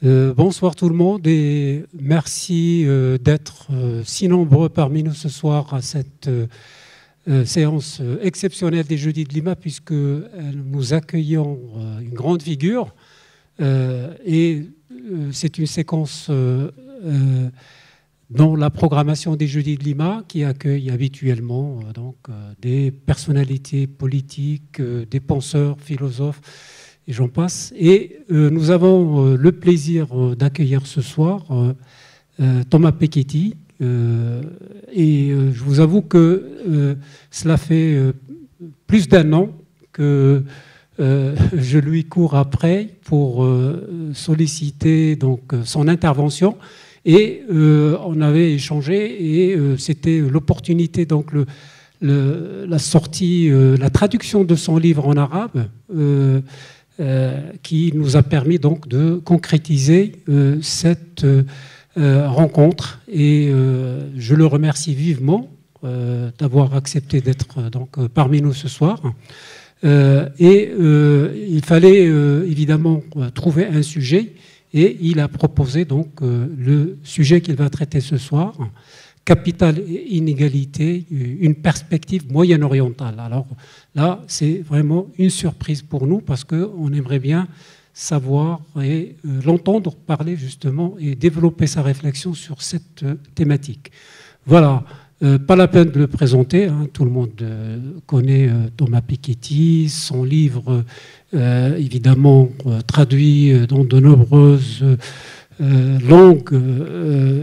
Bonsoir tout le monde et merci d'être si nombreux parmi nous ce soir à cette séance exceptionnelle des Jeudis de Lima, puisque nous accueillons une grande figure et c'est une séquence dans la programmation des Jeudis de Lima qui accueille habituellement des personnalités politiques, des penseurs, philosophes et j'en passe. Et nous avons le plaisir d'accueillir ce soir Thomas Piketty. Et je vous avoue que cela fait plus d'un an que je lui cours après pour solliciter donc son intervention. Et on avait échangé et c'était l'opportunité, donc la sortie, la traduction de son livre en arabe qui nous a permis donc de concrétiser cette rencontre. Et je le remercie vivement d'avoir accepté d'être donc parmi nous ce soir. Et il fallait évidemment trouver un sujet. Et il a proposé donc le sujet qu'il va traiter ce soir, capital et inégalité, une perspective moyen-orientale. Alors là, c'est vraiment une surprise pour nous parce qu'on aimerait bien savoir et l'entendre parler justement et développer sa réflexion sur cette thématique. Voilà. Pas la peine de le présenter, hein. Tout le monde connaît Thomas Piketty, son livre évidemment traduit dans de nombreuses langues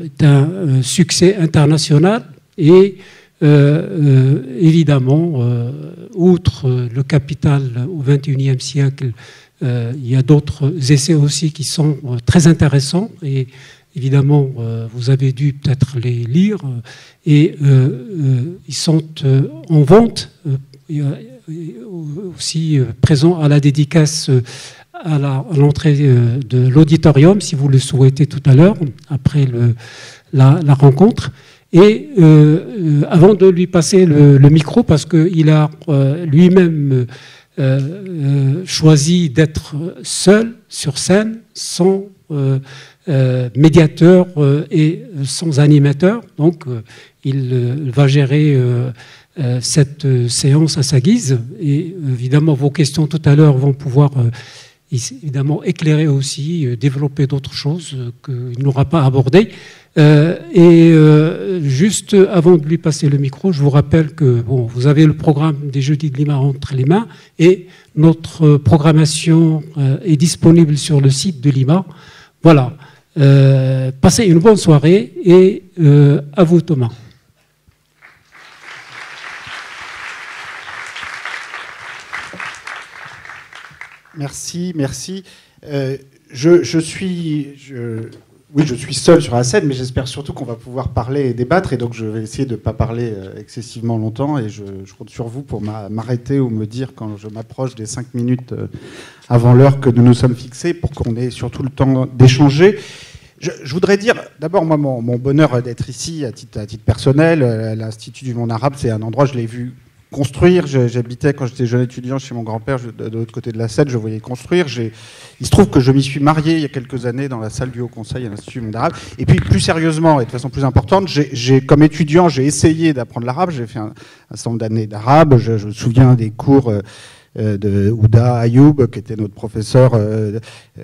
est un succès international et évidemment outre le capital au XXIe siècle, il y a d'autres essais aussi qui sont très intéressants et évidemment, vous avez dû peut-être les lire et ils sont en vente, aussi présents à la dédicace à l'entrée de l'auditorium, si vous le souhaitez tout à l'heure, après la rencontre. Et avant de lui passer le micro, parce qu'il a lui-même choisi d'être seul sur scène, sans médiateur et sans animateur. Donc, il va gérer cette séance à sa guise. Et évidemment, vos questions tout à l'heure vont pouvoir évidemment éclairer aussi, développer d'autres choses qu'il n'aura pas abordées. Juste avant de lui passer le micro, je vous rappelle que vous avez le programme des Jeudis de Lima entre les mains et notre programmation est disponible sur le site de Lima. Voilà. Passez une bonne soirée et à vous Thomas. Merci. Je suis seul sur la scène, mais j'espère surtout qu'on va pouvoir parler et débattre, et donc je vais essayer de ne pas parler excessivement longtemps, et je compte sur vous pour m'arrêter ou me dire quand je m'approche des 5 minutes avant l'heure que nous nous sommes fixés, pour qu'on ait surtout le temps d'échanger. Je voudrais dire, d'abord, moi, mon bonheur d'être ici, à titre personnel, l'Institut du monde arabe, c'est un endroit, je l'ai vu construire. J'habitais, quand j'étais jeune étudiant, chez mon grand-père, de l'autre côté de la Seine, je voyais construire. Il se trouve que je m'y suis marié il y a quelques années dans la salle du Haut Conseil à l'Institut du monde arabe. Et puis, plus sérieusement, et de façon plus importante, comme étudiant, j'ai essayé d'apprendre l'arabe. J'ai fait un certain nombre d'années d'arabe. Je me souviens des cours de Ouda Ayoub, qui était notre professeur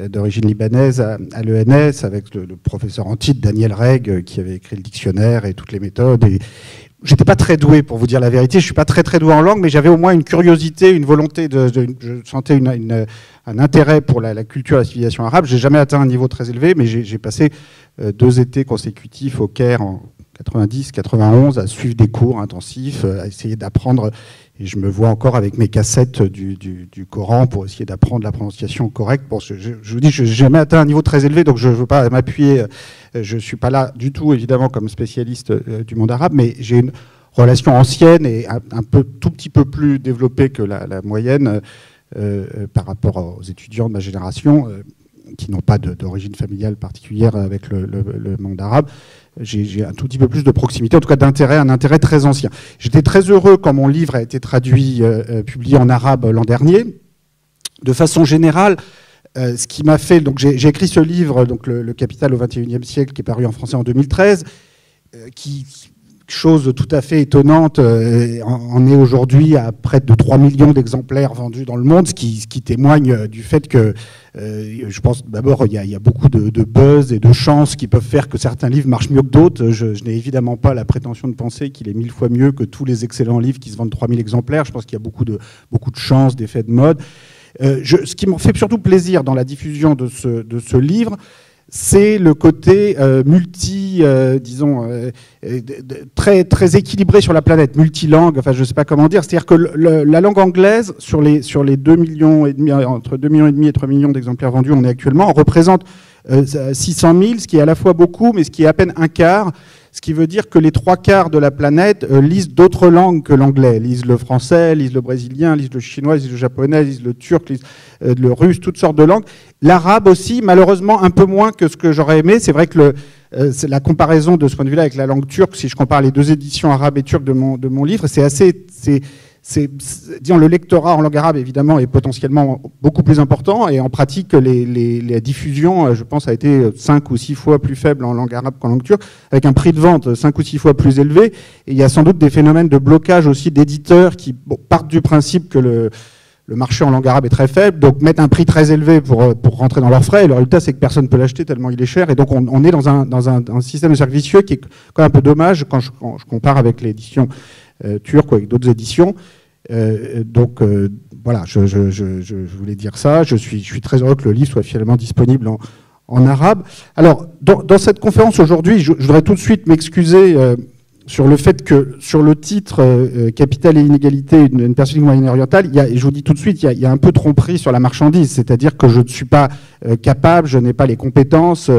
d'origine libanaise à l'ENS, avec le professeur en titre, Daniel Reg, qui avait écrit le dictionnaire et toutes les méthodes. Et j'étais pas très doué, pour vous dire la vérité. Je suis pas très doué en langue, mais j'avais au moins une curiosité, une volonté je sentais un intérêt pour la culture et la civilisation arabe. J'ai jamais atteint un niveau très élevé, mais j'ai passé 2 étés consécutifs au Caire en 90, 91, à suivre des cours intensifs, à essayer d'apprendre. Et je me vois encore avec mes cassettes du Coran pour essayer d'apprendre la prononciation correcte. Bon, je vous dis, je n'ai jamais atteint un niveau très élevé, donc je ne veux pas m'appuyer. Je ne suis pas là du tout, évidemment, comme spécialiste du monde arabe, mais j'ai une relation ancienne et tout petit peu plus développée que la moyenne par rapport aux étudiants de ma génération qui n'ont pas d'origine familiale particulière avec le monde arabe. J'ai un tout petit peu plus de proximité, en tout cas un intérêt très ancien. J'étais très heureux quand mon livre a été traduit, publié en arabe l'an dernier. De façon générale, Ce qui m'a fait, donc j'ai écrit ce livre, donc le Capital au XXIe siècle, qui est paru en français en 2013, qui, chose tout à fait étonnante, en est aujourd'hui à près de 3 millions d'exemplaires vendus dans le monde, ce qui témoigne du fait que, je pense d'abord, il y a beaucoup de buzz et de chances qui peuvent faire que certains livres marchent mieux que d'autres. Je n'ai évidemment pas la prétention de penser qu'il est 1000 fois mieux que tous les excellents livres qui se vendent 3000 exemplaires. Je pense qu'il y a beaucoup de chance, d'effets de mode. Ce qui m'en fait surtout plaisir dans la diffusion de ce livre, c'est le côté très, très équilibré sur la planète, multilangue, enfin je ne sais pas comment dire. C'est-à-dire que la langue anglaise, sur les 2,5 millions, entre 2,5 millions et 3 millions d'exemplaires vendus, on est actuellement, représente 600 000, ce qui est à la fois beaucoup, mais ce qui est à peine un quart. Ce qui veut dire que les 3/4 de la planète lisent d'autres langues que l'anglais. Lisent le français, lisent le brésilien, lisent le chinois, lisent le japonais, lisent le turc, lisent le russe, toutes sortes de langues. L'arabe aussi, malheureusement, un peu moins que ce que j'aurais aimé. C'est vrai que c'est la comparaison de ce point de vue-là avec la langue turque, si je compare les deux éditions arabes et turques de mon livre, disons, le lectorat en langue arabe, évidemment, est potentiellement beaucoup plus important, et en pratique, la diffusion, je pense, a été 5 ou 6 fois plus faible en langue arabe qu'en langue turque, avec un prix de vente 5 ou 6 fois plus élevé. Et il y a sans doute des phénomènes de blocage aussi d'éditeurs qui partent du principe que le marché en langue arabe est très faible, donc mettent un prix très élevé pour rentrer dans leurs frais, et le résultat, c'est que personne ne peut l'acheter tellement il est cher, et donc on est dans un système de cercle vicieux qui est quand même un peu dommage quand je compare avec l'édition turque ou avec d'autres éditions. Voilà, je voulais dire ça. Je suis très heureux que le livre soit finalement disponible en arabe. Alors, dans cette conférence aujourd'hui, je voudrais tout de suite m'excuser sur le fait que, sur le titre Capital et inégalité, une perspective moyen-orientale, je vous dis tout de suite, il y a un peu tromperie sur la marchandise, c'est-à-dire que je ne suis pas capable, je n'ai pas les compétences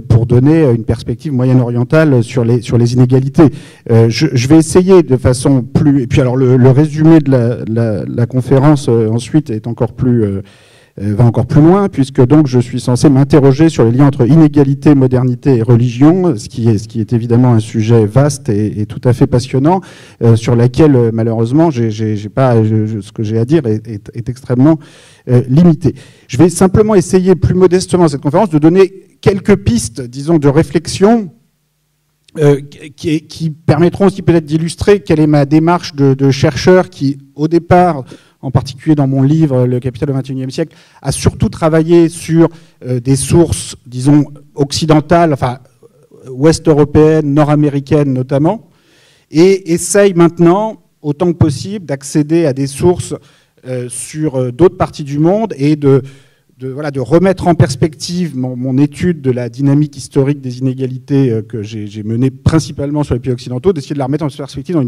pour donner une perspective moyen-orientale sur les inégalités. Je vais essayer de façon plus... Et puis alors le résumé de la conférence ensuite est encore plus... va encore plus loin, puisque donc je suis censé m'interroger sur les liens entre inégalité, modernité et religion, ce qui est évidemment un sujet vaste et tout à fait passionnant, sur laquelle malheureusement ce que j'ai à dire est extrêmement limité. Je vais simplement essayer plus modestement à cette conférence de donner quelques pistes, disons, de réflexion qui permettront aussi peut-être d'illustrer quelle est ma démarche de chercheur qui, au départ, en particulier dans mon livre « Le Capital au XXIe siècle », a surtout travaillé sur des sources, disons, occidentales, enfin, ouest-européennes, nord-américaines notamment, et essaye maintenant, autant que possible, d'accéder à des sources sur d'autres parties du monde et de remettre en perspective mon étude de la dynamique historique des inégalités que j'ai menée principalement sur les pays occidentaux, d'essayer de la remettre en perspective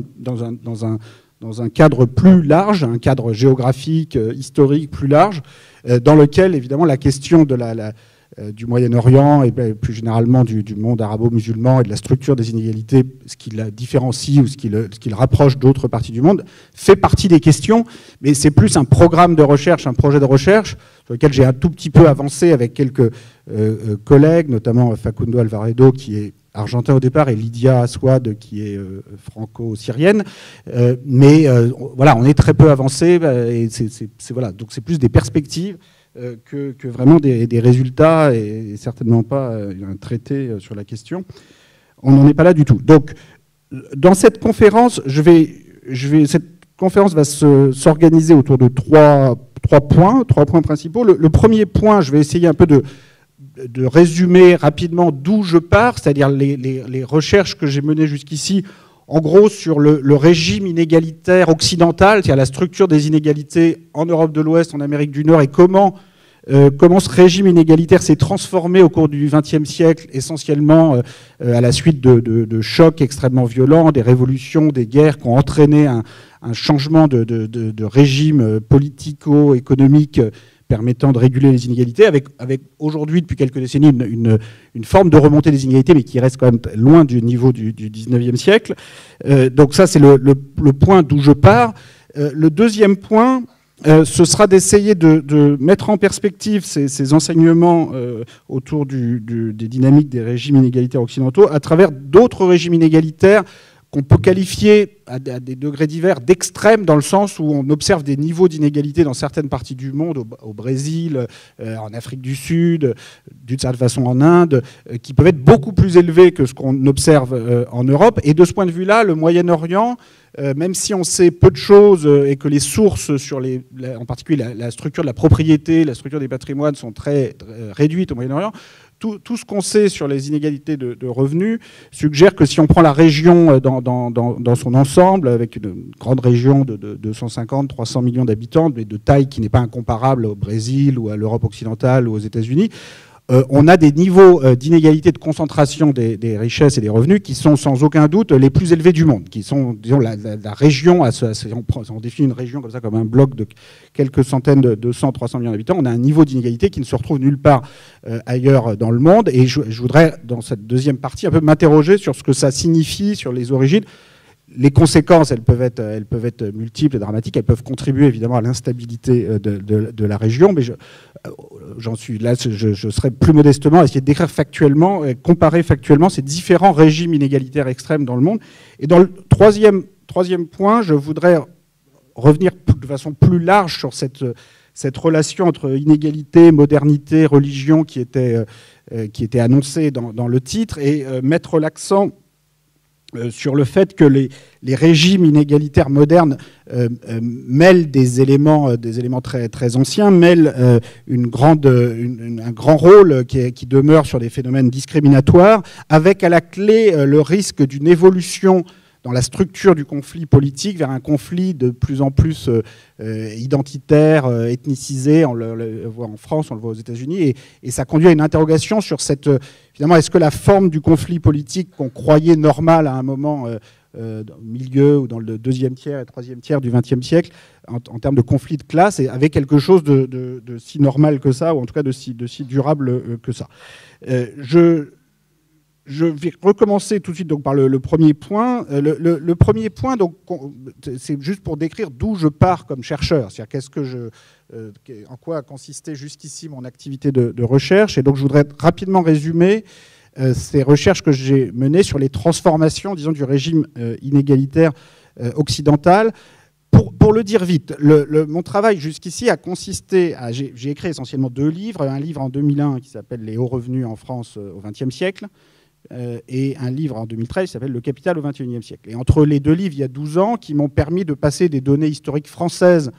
dans un cadre plus large, un cadre géographique, historique plus large, dans lequel, évidemment, la question du Moyen-Orient et plus généralement du monde arabo-musulman et de la structure des inégalités, ce qui la différencie ou ce qui le rapproche d'autres parties du monde, fait partie des questions, mais c'est plus un programme de recherche, un projet de recherche, sur lequel j'ai un tout petit peu avancé avec quelques collègues, notamment Facundo Alvaredo, qui est argentin au départ, et Lydia Aswad, qui est franco-syrienne. Mais voilà, on est très peu avancé, et voilà, donc c'est plus des perspectives que vraiment des résultats, et certainement pas un traité sur la question. On n'en est pas là du tout. Donc, dans cette conférence, cette conférence va s'organiser autour de trois points principaux. Le premier point, je vais essayer un peu de résumer rapidement d'où je pars, c'est-à-dire les recherches que j'ai menées jusqu'ici, en gros sur le régime inégalitaire occidental, c'est-à-dire la structure des inégalités en Europe de l'Ouest, en Amérique du Nord, et comment ce régime inégalitaire s'est transformé au cours du XXe siècle, essentiellement à la suite de chocs extrêmement violents, des révolutions, des guerres qui ont entraîné un changement de régime politico-économique permettant de réguler les inégalités, avec aujourd'hui, depuis quelques décennies, une forme de remontée des inégalités, mais qui reste quand même loin du niveau du XIXe siècle. Donc ça, c'est le point d'où je pars. Le deuxième point, ce sera d'essayer de mettre en perspective ces enseignements autour des dynamiques des régimes inégalitaires occidentaux à travers d'autres régimes inégalitaires qu'on peut qualifier à des degrés divers d'extrêmes, dans le sens où on observe des niveaux d'inégalité dans certaines parties du monde, au Brésil, en Afrique du Sud, d'une certaine façon en Inde, qui peuvent être beaucoup plus élevés que ce qu'on observe en Europe. Et de ce point de vue-là, le Moyen-Orient, même si on sait peu de choses et que les sources sur en particulier la structure de la propriété, la structure des patrimoines sont très réduites au Moyen-Orient, tout ce qu'on sait sur les inégalités de revenus suggère que si on prend la région dans son ensemble, avec une grande région de 250-300 millions d'habitants, mais de taille qui n'est pas incomparable au Brésil ou à l'Europe occidentale ou aux États-Unis, on a des niveaux d'inégalité de concentration des richesses et des revenus qui sont sans aucun doute les plus élevés du monde, qui sont, disons, la région, on définit une région comme ça, comme un bloc de quelques centaines de 200-300 millions d'habitants, on a un niveau d'inégalité qui ne se retrouve nulle part ailleurs dans le monde. Et je voudrais, dans cette deuxième partie, un peu m'interroger sur ce que ça signifie, sur les origines. Les conséquences, elles peuvent être multiples et dramatiques. Elles peuvent contribuer évidemment à l'instabilité de la région. Mais je serais plus modestement à essayer de décrire factuellement, comparer factuellement ces différents régimes inégalitaires extrêmes dans le monde. Et dans le troisième point, je voudrais revenir de façon plus large sur cette relation entre inégalité, modernité, religion qui était annoncée dans le titre, et mettre l'accent sur le fait que les régimes inégalitaires modernes mêlent des éléments très, très anciens, mêlent un grand rôle qui demeure sur des phénomènes discriminatoires, avec à la clé le risque d'une évolution dans la structure du conflit politique vers un conflit de plus en plus identitaire, ethnicisé. On le voit en France, on le voit aux États-Unis, et ça conduit à une interrogation sur finalement, est-ce que la forme du conflit politique qu'on croyait normale à un moment au milieu ou dans le deuxième tiers et troisième tiers du XXe siècle, en termes de conflit de classe, avait quelque chose de si normal que ça, ou en tout cas de si durable que ça. Je vais recommencer tout de suite donc, par le premier point. Le premier point, donc, c'est juste pour décrire d'où je pars comme chercheur. C'est-à-dire en quoi a consisté jusqu'ici mon activité de recherche. Et donc je voudrais rapidement résumer ces recherches que j'ai menées sur les transformations, disons, du régime inégalitaire occidental. Pour le dire vite, mon travail jusqu'ici a consisté à... J'ai écrit essentiellement 2 livres. Un livre en 2001 qui s'appelle « Les hauts revenus en France au XXe siècle ». Et un livre en 2013 qui s'appelle « Le capital au XXIe siècle ». Et entre les 2 livres, il y a 12 ans, qui m'ont permis de passer des données historiques françaises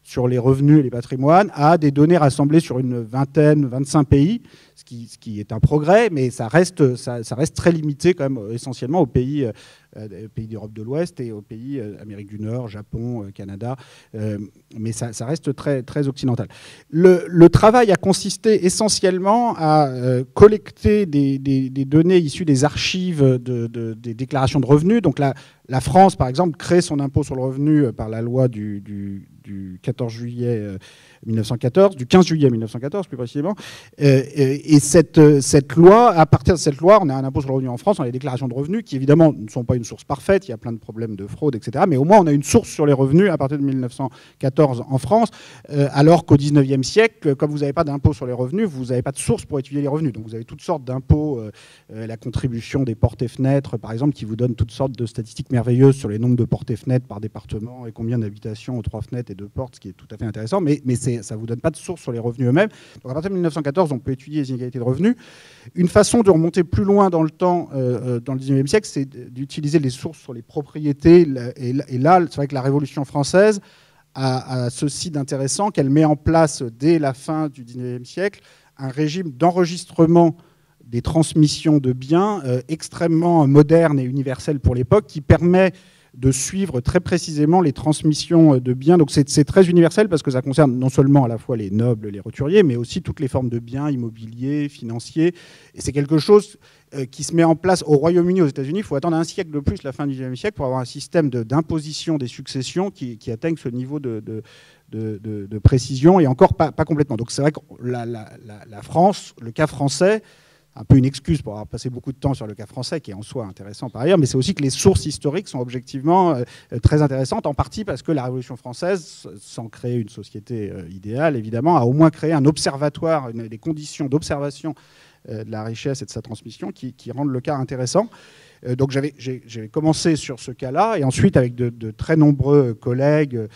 sur les revenus et les patrimoines à des données rassemblées sur une 25 pays, ce qui est un progrès, mais ça reste très limité quand même essentiellement aux pays d'Europe de l'Ouest et aux pays Amérique du Nord, Japon, Canada, mais ça reste très, très occidental. Le travail a consisté essentiellement à collecter des données issues des archives des déclarations de revenus. Donc la France, par exemple, crée son impôt sur le revenu par la loi du 14 juillet 1914, du 15 juillet 1914 plus précisément. Et cette loi, à partir de cette loi, on a un impôt sur le revenu en France, on a les déclarations de revenus qui évidemment ne sont pas une source parfaite, il y a plein de problèmes de fraude, etc. Mais au moins on a une source sur les revenus à partir de 1914 en France, alors qu'au 19e siècle, comme vous n'avez pas d'impôt sur les revenus, vous n'avez pas de source pour étudier les revenus. Donc vous avez toutes sortes d'impôts, la contribution des portes et fenêtres, par exemple, qui vous donne toutes sortes de statistiques merveilleuses sur les nombres de portes et fenêtres par département et combien d'habitations aux 3 fenêtres et 2 portes, ce qui est tout à fait intéressant, mais ça ne vous donne pas de source sur les revenus eux-mêmes. Donc à partir de 1914, on peut étudier les inégalités de revenus. Une façon de remonter plus loin dans le temps, dans le 19e siècle, c'est d'utiliser les sources sur les propriétés. Et là, c'est vrai que la Révolution française a ceci d'intéressant, qu'elle met en place, dès la fin du 19e siècle, un régime d'enregistrement des transmissions de biens extrêmement moderne et universel pour l'époque, qui permet de suivre très précisément les transmissions de biens. Donc c'est très universel parce que ça concerne non seulement à la fois les nobles, les roturiers, mais aussi toutes les formes de biens immobiliers, financiers. Et c'est quelque chose qui se met en place au Royaume-Uni, aux États-Unis. Il faut attendre un siècle de plus, la fin du XIXe siècle, pour avoir un système d'imposition des successions qui atteigne ce niveau de précision, et encore pas complètement. Donc c'est vrai que la France, le cas français, un peu une excuse pour avoir passé beaucoup de temps sur le cas français, qui est en soi intéressant par ailleurs, mais c'est aussi que les sources historiques sont objectivement très intéressantes, en partie parce que la Révolution française, sans créer une société idéale, évidemment, a au moins créé un observatoire, des conditions d'observation de la richesse et de sa transmission qui rendent le cas intéressant. Donc j'ai commencé sur ce cas-là, et ensuite avec de très nombreux collègues,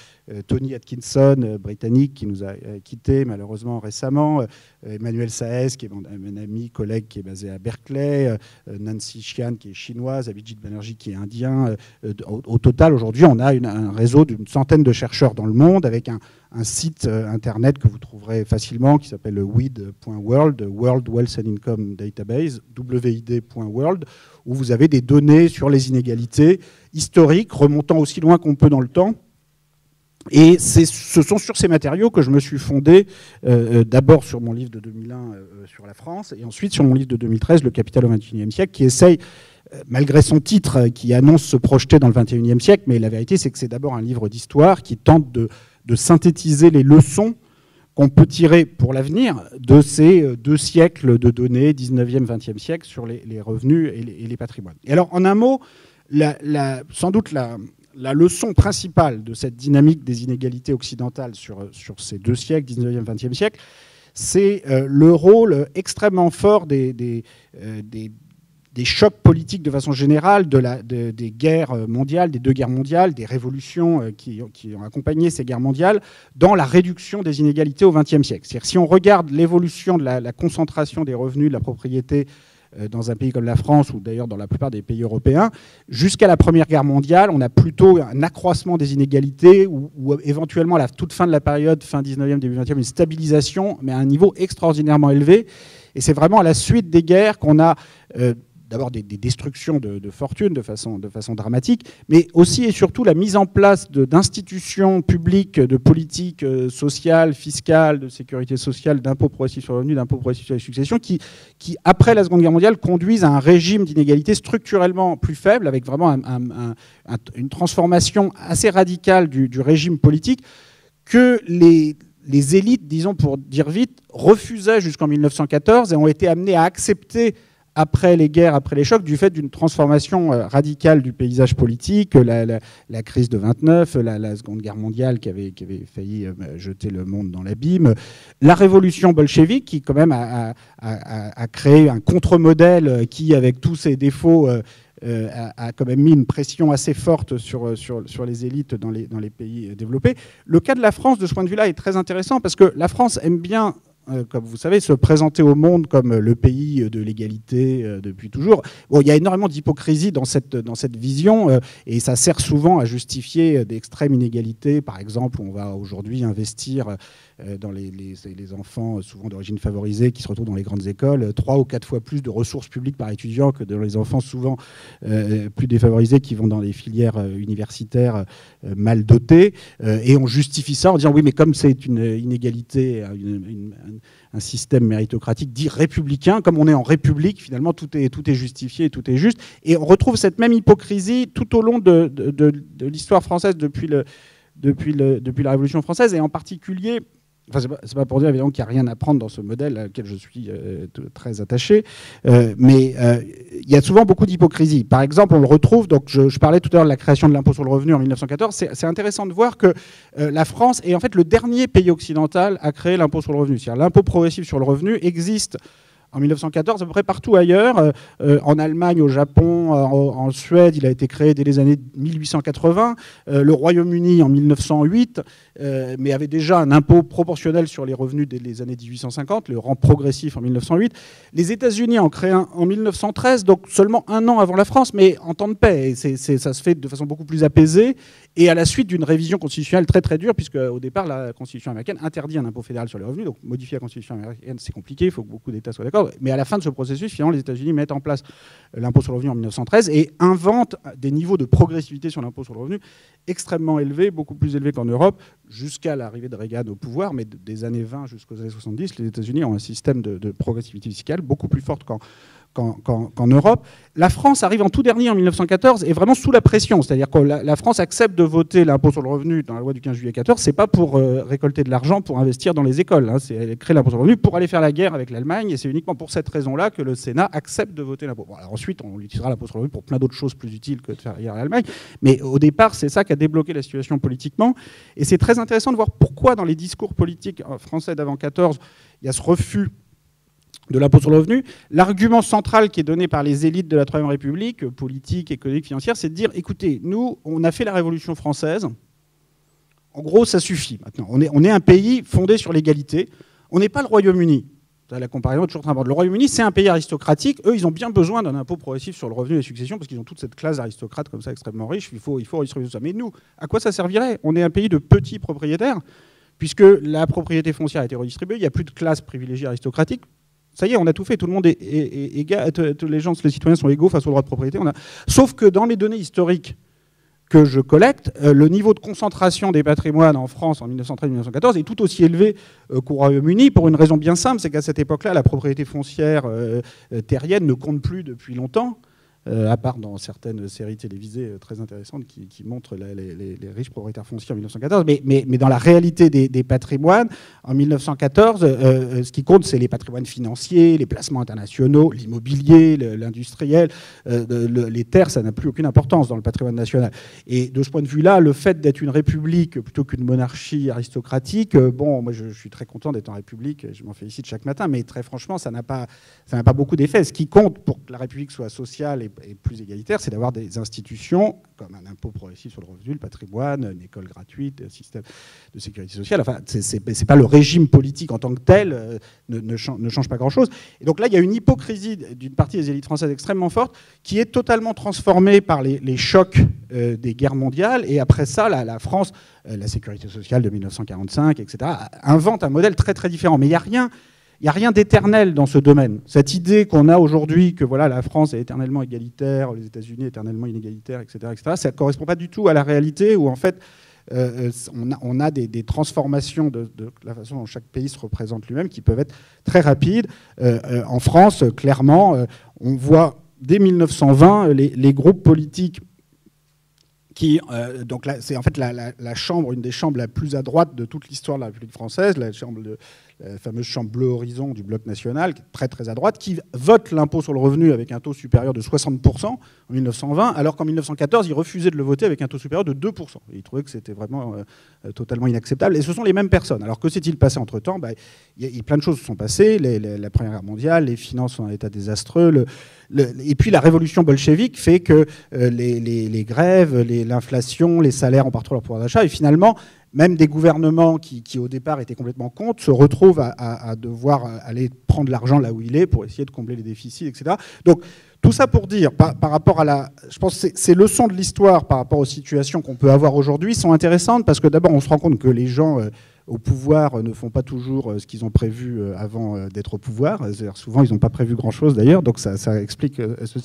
Tony Atkinson, britannique, qui nous a quittés malheureusement récemment, Emmanuel Saez, qui est mon ami, collègue, qui est basé à Berkeley, Nancy Chian, qui est chinoise, Abhijit Banerjee, qui est indien. Au total, aujourd'hui, on a un réseau d'une centaine de chercheurs dans le monde, avec un site internet que vous trouverez facilement, qui s'appelle WID.world, World Wealth and Income Database, WID.world, où vous avez des données sur les inégalités historiques, remontant aussi loin qu'on peut dans le temps. Et ce sont sur ces matériaux que je me suis fondé, d'abord sur mon livre de 2001 sur la France, et ensuite sur mon livre de 2013, Le Capital au XXIe siècle, qui essaye, malgré son titre, qui annonce se projeter dans le XXIe siècle, mais la vérité c'est que c'est d'abord un livre d'histoire qui tente de synthétiser les leçons qu'on peut tirer pour l'avenir de ces 2 siècles de données, 19e, 20e siècle, sur les revenus et les patrimoines. Et alors, en un mot, sans doute la leçon principale de cette dynamique des inégalités occidentales sur ces 2 siècles, 19e, 20e siècle, c'est le rôle extrêmement fort des chocs politiques de façon générale, des guerres mondiales, des 2 guerres mondiales, des révolutions qui ont accompagné ces guerres mondiales, dans la réduction des inégalités au XXe siècle. C'est-à-dire, si on regarde l'évolution de la concentration des revenus, de la propriété dans un pays comme la France, ou d'ailleurs dans la plupart des pays européens, jusqu'à la Première Guerre mondiale, on a plutôt un accroissement des inégalités, ou éventuellement à la toute fin de la période, fin 19e, début 20e, une stabilisation, mais à un niveau extraordinairement élevé. Et c'est vraiment à la suite des guerres qu'on a d'abord des destructions de fortunes de façon dramatique, mais aussi et surtout la mise en place d'institutions publiques, de politiques sociales, fiscales, de sécurité sociale, d'impôts progressifs sur le revenu, d'impôts progressifs sur les successions, qui, après la Seconde Guerre mondiale, conduisent à un régime d'inégalité structurellement plus faible, avec vraiment une transformation assez radicale du régime politique que les élites, disons pour dire vite, refusaient jusqu'en 1914 et ont été amenées à accepter après les guerres, après les chocs, du fait d'une transformation radicale du paysage politique, la crise de 29, la Seconde Guerre mondiale qui avait failli jeter le monde dans l'abîme, la révolution bolchevique qui quand même a créé un contre-modèle qui, avec tous ses défauts, a quand même mis une pression assez forte sur les élites dans les pays développés. Le cas de la France, de ce point de vue-là, est très intéressant parce que la France aime bien, comme vous savez, se présenter au monde comme le pays de l'égalité depuis toujours. Bon, il y a énormément d'hypocrisie dans cette vision et ça sert souvent à justifier d'extrêmes inégalités. Par exemple, on va aujourd'hui investir dans les enfants souvent d'origine favorisée qui se retrouvent dans les grandes écoles, 3 ou 4 fois plus de ressources publiques par étudiant que dans les enfants souvent plus défavorisés qui vont dans les filières universitaires mal dotées. Et on justifie ça en disant oui, mais comme c'est une inégalité, un système méritocratique dit républicain, comme on est en république, finalement tout est justifié et tout est juste. Et on retrouve cette même hypocrisie tout au long de l'histoire française depuis la Révolution française, et en particulier. Enfin, c'est pas pour dire évidemment qu'il n'y a rien à prendre dans ce modèle auquel je suis très attaché, mais il y a souvent beaucoup d'hypocrisie. Par exemple, on le retrouve, donc je parlais tout à l'heure de la création de l'impôt sur le revenu en 1914, c'est intéressant de voir que la France est en fait le dernier pays occidental à créer l'impôt sur le revenu. C'est-à-dire l'impôt progressif sur le revenu existe en 1914, à peu près partout ailleurs, en Allemagne, au Japon, en Suède, il a été créé dès les années 1880, le Royaume-Uni en 1908, mais avait déjà un impôt proportionnel sur les revenus dès les années 1850, le rang progressif en 1908. Les États-Unis en créent un en 1913, donc seulement un an avant la France, mais en temps de paix. Et ça se fait de façon beaucoup plus apaisée, et à la suite d'une révision constitutionnelle très très dure, puisque au départ, la Constitution américaine interdit un impôt fédéral sur les revenus, donc modifier la Constitution américaine, c'est compliqué, il faut que beaucoup d'États soient d'accord. Mais à la fin de ce processus, finalement, les États-Unis mettent en place l'impôt sur le revenu en 1913 et inventent des niveaux de progressivité sur l'impôt sur le revenu extrêmement élevés, beaucoup plus élevés qu'en Europe, jusqu'à l'arrivée de Reagan au pouvoir. Mais des années 20 jusqu'aux années 70, les États-Unis ont un système de progressivité fiscale beaucoup plus forte qu'en Europe. La France arrive en tout dernier en 1914 et vraiment sous la pression. C'est-à-dire que la France accepte de voter l'impôt sur le revenu dans la loi du 15 juillet 14. C'est pas pour récolter de l'argent pour investir dans les écoles. Elle crée l'impôt sur le revenu pour aller faire la guerre avec l'Allemagne, et c'est uniquement pour cette raison-là que le Sénat accepte de voter l'impôt. Bon, alors ensuite, on utilisera l'impôt sur le revenu pour plein d'autres choses plus utiles que de faire la guerre à l'Allemagne. Mais au départ, c'est ça qui a débloqué la situation politiquement. Et c'est très intéressant de voir pourquoi dans les discours politiques français d'avant 14, il y a ce refus de l'impôt sur le revenu, l'argument central qui est donné par les élites de la Troisième République, politique, économique, financière, c'est de dire, écoutez, nous, on a fait la Révolution française, en gros, ça suffit maintenant. On est un pays fondé sur l'égalité, on n'est pas le Royaume-Uni. La comparaison est toujours très importante. Le Royaume-Uni, c'est un pays aristocratique. Eux, ils ont bien besoin d'un impôt progressif sur le revenu et les successions parce qu'ils ont toute cette classe d'aristocrates comme ça extrêmement riche. Il faut redistribuer tout ça. Mais nous, à quoi ça servirait? On est un pays de petits propriétaires puisque la propriété foncière a été redistribuée. Il n'y a plus de classe privilégiée aristocratique. Ça y est, on a tout fait. Tout le monde est égal. Tous les citoyens sont égaux face au droit de propriété. Sauf que dans les données historiques que je collecte, le niveau de concentration des patrimoines en France en 1913-1914 est tout aussi élevé qu'au Royaume-Uni pour une raison bien simple, c'est qu'à cette époque-là, la propriété foncière terrienne ne compte plus depuis longtemps, à part dans certaines séries télévisées très intéressantes qui montrent les riches propriétaires fonciers en 1914. Mais dans la réalité des patrimoines, en 1914, ce qui compte, c'est les patrimoines financiers, les placements internationaux, l'immobilier, l'industriel. Les terres, ça n'a plus aucune importance dans le patrimoine national. Et de ce point de vue-là, le fait d'être une république plutôt qu'une monarchie aristocratique, bon, moi je suis très content d'être en république, je m'en félicite chaque matin, mais très franchement, ça n'a pas beaucoup d'effet. Ce qui compte pour que la république soit sociale et plus égalitaire, c'est d'avoir des institutions comme un impôt progressif sur le revenu, le patrimoine, une école gratuite, un système de sécurité sociale. Enfin, c'est pas le régime politique en tant que tel ne change pas grand-chose. Et donc là, il y a une hypocrisie d'une partie des élites françaises extrêmement forte qui est totalement transformée par les chocs des guerres mondiales. Et après ça, la France, la sécurité sociale de 1945, etc., invente un modèle très très différent. Mais il n'y a rien d'éternel dans ce domaine. Cette idée qu'on a aujourd'hui que voilà, la France est éternellement égalitaire, les États-Unis éternellement inégalitaires, etc., ça ne correspond pas du tout à la réalité où en fait on a des transformations de la façon dont chaque pays se représente lui-même qui peuvent être très rapides. En France, clairement, on voit dès 1920 les groupes politiques qui, donc là, c'est en fait la chambre, une des chambres la plus à droite de toute l'histoire de la République française, la fameuse chambre Bleu Horizon du Bloc national, qui est très très à droite, qui vote l'impôt sur le revenu avec un taux supérieur de 60% en 1920, alors qu'en 1914, ils refusaient de le voter avec un taux supérieur de 2%. Et ils trouvaient que c'était vraiment totalement inacceptable. Et ce sont les mêmes personnes. Alors que s'est-il passé entre-temps? Plein de choses se sont passées. La Première Guerre mondiale, les finances sont en état désastreux. Et puis la révolution bolchevique fait que les grèves, l'inflation, les salaires ont partout leur pouvoir d'achat. Et finalement, même des gouvernements qui au départ étaient complètement contre se retrouvent à devoir aller prendre l'argent là où il est pour essayer de combler les déficits, etc. Donc tout ça pour dire, par rapport à je pense que ces leçons de l'histoire par rapport aux situations qu'on peut avoir aujourd'hui sont intéressantes parce que d'abord on se rend compte que les gens au pouvoir ne font pas toujours ce qu'ils ont prévu avant d'être au pouvoir. Souvent, ils n'ont pas prévu grand-chose d'ailleurs, donc ceci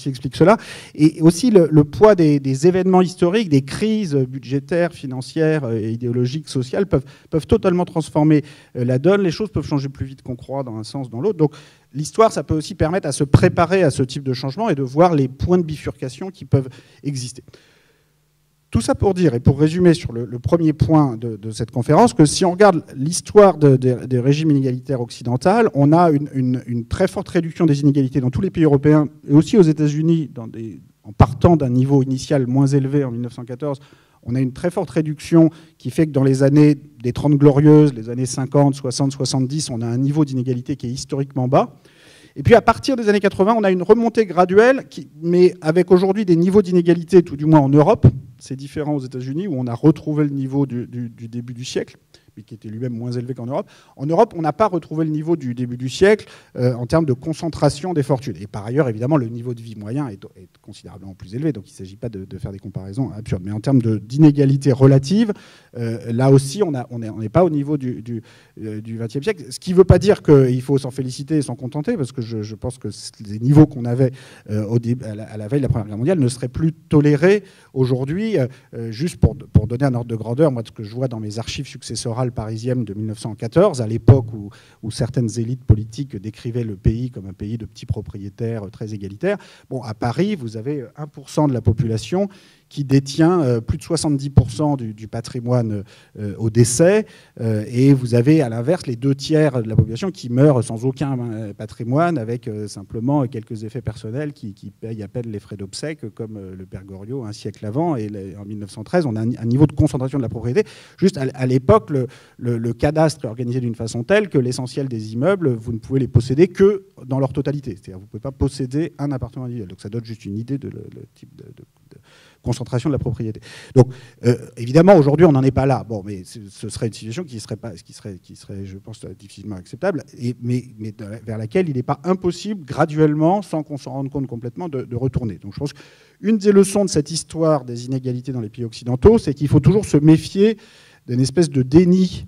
explique cela. Et aussi le poids des événements historiques, des crises budgétaires, financières, idéologiques, sociales peuvent totalement transformer la donne. Les choses peuvent changer plus vite qu'on croit dans un sens, dans l'autre. Donc l'histoire, ça peut aussi permettre à se préparer à ce type de changement et de voir les points de bifurcation qui peuvent exister. Tout ça pour dire, et pour résumer sur le premier point de cette conférence, que si on regarde l'histoire des régimes inégalitaires occidentaux, on a une très forte réduction des inégalités dans tous les pays européens, et aussi aux États-Unis, en partant d'un niveau initial moins élevé en 1914, on a une très forte réduction qui fait que dans les années des 30 glorieuses, les années 50, 60, 70, on a un niveau d'inégalité qui est historiquement bas. Et puis à partir des années 80, on a une remontée graduelle, mais avec aujourd'hui des niveaux d'inégalité, tout du moins en Europe. C'est différent aux États-Unis, où on a retrouvé le niveau du début du siècle, mais qui était lui-même moins élevé qu'en Europe. En Europe, on n'a pas retrouvé le niveau du début du siècle en termes de concentration des fortunes. Et par ailleurs, évidemment, le niveau de vie moyen est considérablement plus élevé, donc il ne s'agit pas de faire des comparaisons absurdes. Mais en termes d'inégalité relative, là aussi, on n'est pas au niveau du XXe siècle. Ce qui ne veut pas dire qu'il faut s'en féliciter et s'en contenter, parce que je pense que les niveaux qu'on avait à la veille de la Première Guerre mondiale ne seraient plus tolérés aujourd'hui. Juste pour donner un ordre de grandeur, moi, ce que je vois dans mes archives successorales parisiennes de 1914, à l'époque où certaines élites politiques décrivaient le pays comme un pays de petits propriétaires très égalitaires, bon, à Paris, vous avez 1% de la population qui détient plus de 70% du patrimoine au décès, et vous avez à l'inverse les 2/3 de la population qui meurent sans aucun patrimoine, avec simplement quelques effets personnels qui payent à peine les frais d'obsèques, comme le père Goriot un siècle avant, et en 1913, on a un niveau de concentration de la propriété. Juste à l'époque, le cadastre est organisé d'une façon telle que l'essentiel des immeubles, vous ne pouvez les posséder que dans leur totalité. C'est-à-dire que vous ne pouvez pas posséder un appartement individuel. Donc ça donne juste une idée de le type de concentration de la propriété. Donc, évidemment, aujourd'hui, on n'en est pas là. Bon, mais ce serait une situation qui serait, je pense, difficilement acceptable, mais vers laquelle il n'est pas impossible, graduellement, sans qu'on s'en rende compte complètement, de retourner. Donc, je pense qu'une des leçons de cette histoire des inégalités dans les pays occidentaux, c'est qu'il faut toujours se méfier d'une espèce de déni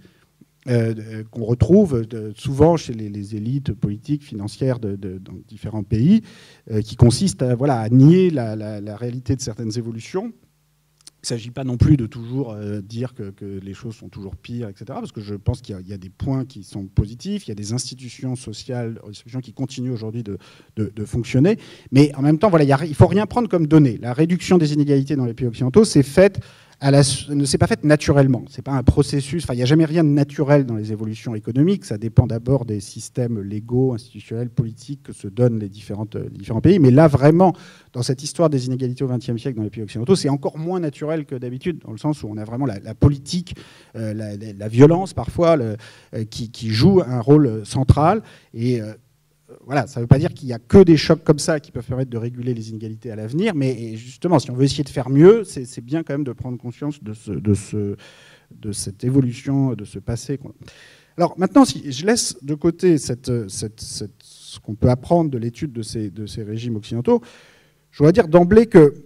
qu'on retrouve souvent chez les élites politiques, financières dans différents pays, qui consiste à nier la réalité de certaines évolutions. Il ne s'agit pas non plus de toujours dire que les choses sont toujours pires, etc., parce que je pense qu'il y a des points qui sont positifs, il y a des institutions sociales, des institutions qui continuent aujourd'hui de fonctionner, mais en même temps, il ne faut rien prendre comme donné. La réduction des inégalités dans les pays occidentaux, c'est faite ne s'est pas faite naturellement. C'est pas un processus. Enfin, il n'y a jamais rien de naturel dans les évolutions économiques. Ça dépend d'abord des systèmes légaux, institutionnels, politiques que se donnent les différents pays. Mais là, vraiment, dans cette histoire des inégalités au XXe siècle dans les pays occidentaux, c'est encore moins naturel que d'habitude, dans le sens où on a vraiment la politique, la violence parfois, qui joue un rôle central. Et voilà, ça ne veut pas dire qu'il n'y a que des chocs comme ça qui peuvent permettre de réguler les inégalités à l'avenir, mais justement, si on veut essayer de faire mieux, c'est bien quand même de prendre conscience de cette évolution, de ce passé. Alors maintenant, si je laisse de côté ce qu'on peut apprendre de l'étude de ces régimes occidentaux, je voudrais dire d'emblée que,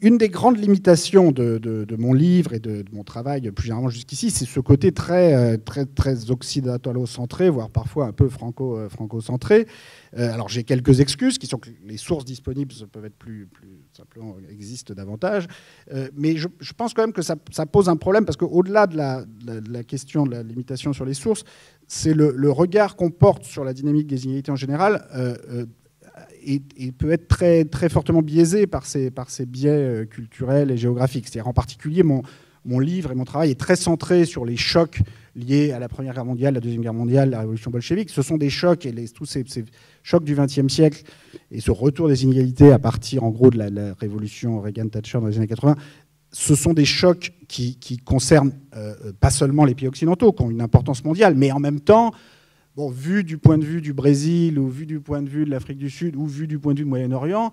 une des grandes limitations de mon livre et de mon travail plus généralement jusqu'ici, c'est ce côté très, très, très occidentalo-centré, voire parfois un peu franco-centré. Alors j'ai quelques excuses qui sont que les sources disponibles peuvent être plus simplement existent davantage, mais je pense quand même que ça pose un problème parce qu'au-delà de la question de la limitation sur les sources, c'est le regard qu'on porte sur la dynamique des inégalités en général. Et peut être très, très fortement biaisé par ces biais culturels et géographiques. C'est-à-dire en particulier, mon livre et mon travail est très centré sur les chocs liés à la Première Guerre mondiale, la Deuxième Guerre mondiale, la Révolution bolchevique. Ce sont des chocs, et tous ces chocs du XXe siècle et ce retour des inégalités à partir, en gros, de la Révolution Reagan-Thatcher dans les années 80, ce sont des chocs qui concernent pas seulement les pays occidentaux, qui ont une importance mondiale, mais en même temps, vu du point de vue du Brésil, ou vu du point de vue de l'Afrique du Sud, ou vu du point de vue du Moyen-Orient,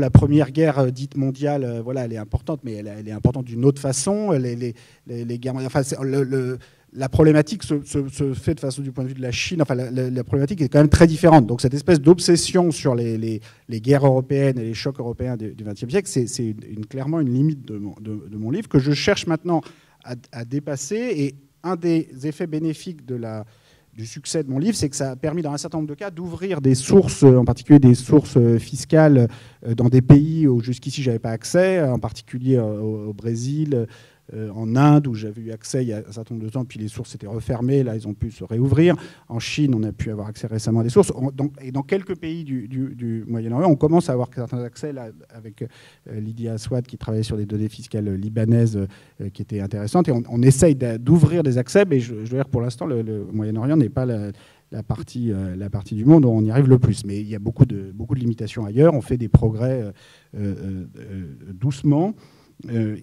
la première guerre dite mondiale, elle est importante, mais elle est importante d'une autre façon. Les guerres, la problématique se fait de façon du point de vue de la Chine. Enfin, la problématique est quand même très différente. Donc cette espèce d'obsession sur les guerres européennes et les chocs européens du XXe siècle, c'est clairement une limite de mon livre que je cherche maintenant à dépasser. Et un des effets bénéfiques du succès de mon livre, c'est que ça a permis, dans un certain nombre de cas, d'ouvrir des sources, en particulier des sources fiscales dans des pays où jusqu'ici je n'avais pas accès, en particulier au Brésil, en Inde, où j'avais eu accès il y a un certain nombre de temps, puis les sources étaient refermées, là ils ont pu se réouvrir. En Chine, on a pu avoir accès récemment à des sources. Et dans quelques pays du Moyen-Orient, on commence à avoir certains accès, là, avec Lydia Aswad qui travaillait sur des données fiscales libanaises qui étaient intéressantes. Et on essaye d'ouvrir des accès, mais je dois dire pour l'instant, le Moyen-Orient n'est pas la partie du monde où on y arrive le plus. Mais il y a beaucoup de limitations ailleurs. On fait des progrès doucement.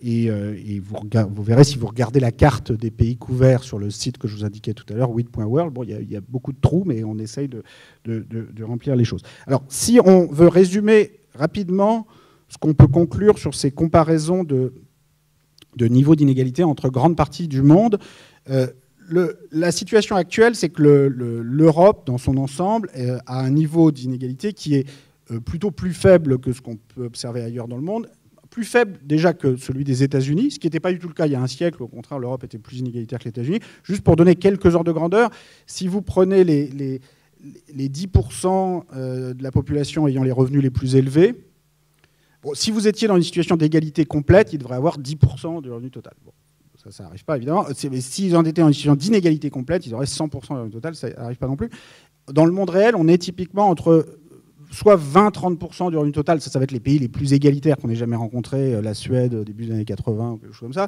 Et vous verrez, si vous regardez la carte des pays couverts sur le site que je vous indiquais tout à l'heure, WID.world, il y a beaucoup de trous, mais on essaye de remplir les choses. Alors, si on veut résumer rapidement ce qu'on peut conclure sur ces comparaisons de niveau d'inégalité entre grandes parties du monde, la situation actuelle, c'est que l'Europe, dans son ensemble, a un niveau d'inégalité qui est plutôt plus faible que ce qu'on peut observer ailleurs dans le monde, plus faible déjà que celui des États-Unis, ce qui n'était pas du tout le cas il y a un siècle. Au contraire, l'Europe était plus inégalitaire que les États-Unis. Juste pour donner quelques ordres de grandeur, si vous prenez les 10% de la population ayant les revenus les plus élevés, si vous étiez dans une situation d'égalité complète, il devrait avoir 10% du revenu total. Ça n'arrive pas, évidemment. Mais s'ils en étaient en une situation d'inégalité complète, ils auraient 100% du revenu total. Ça n'arrive pas non plus. Dans le monde réel, on est typiquement entre soit 20-30% du revenu total, ça va être les pays les plus égalitaires qu'on ait jamais rencontrés, la Suède au début des années 80 ou quelque chose comme ça.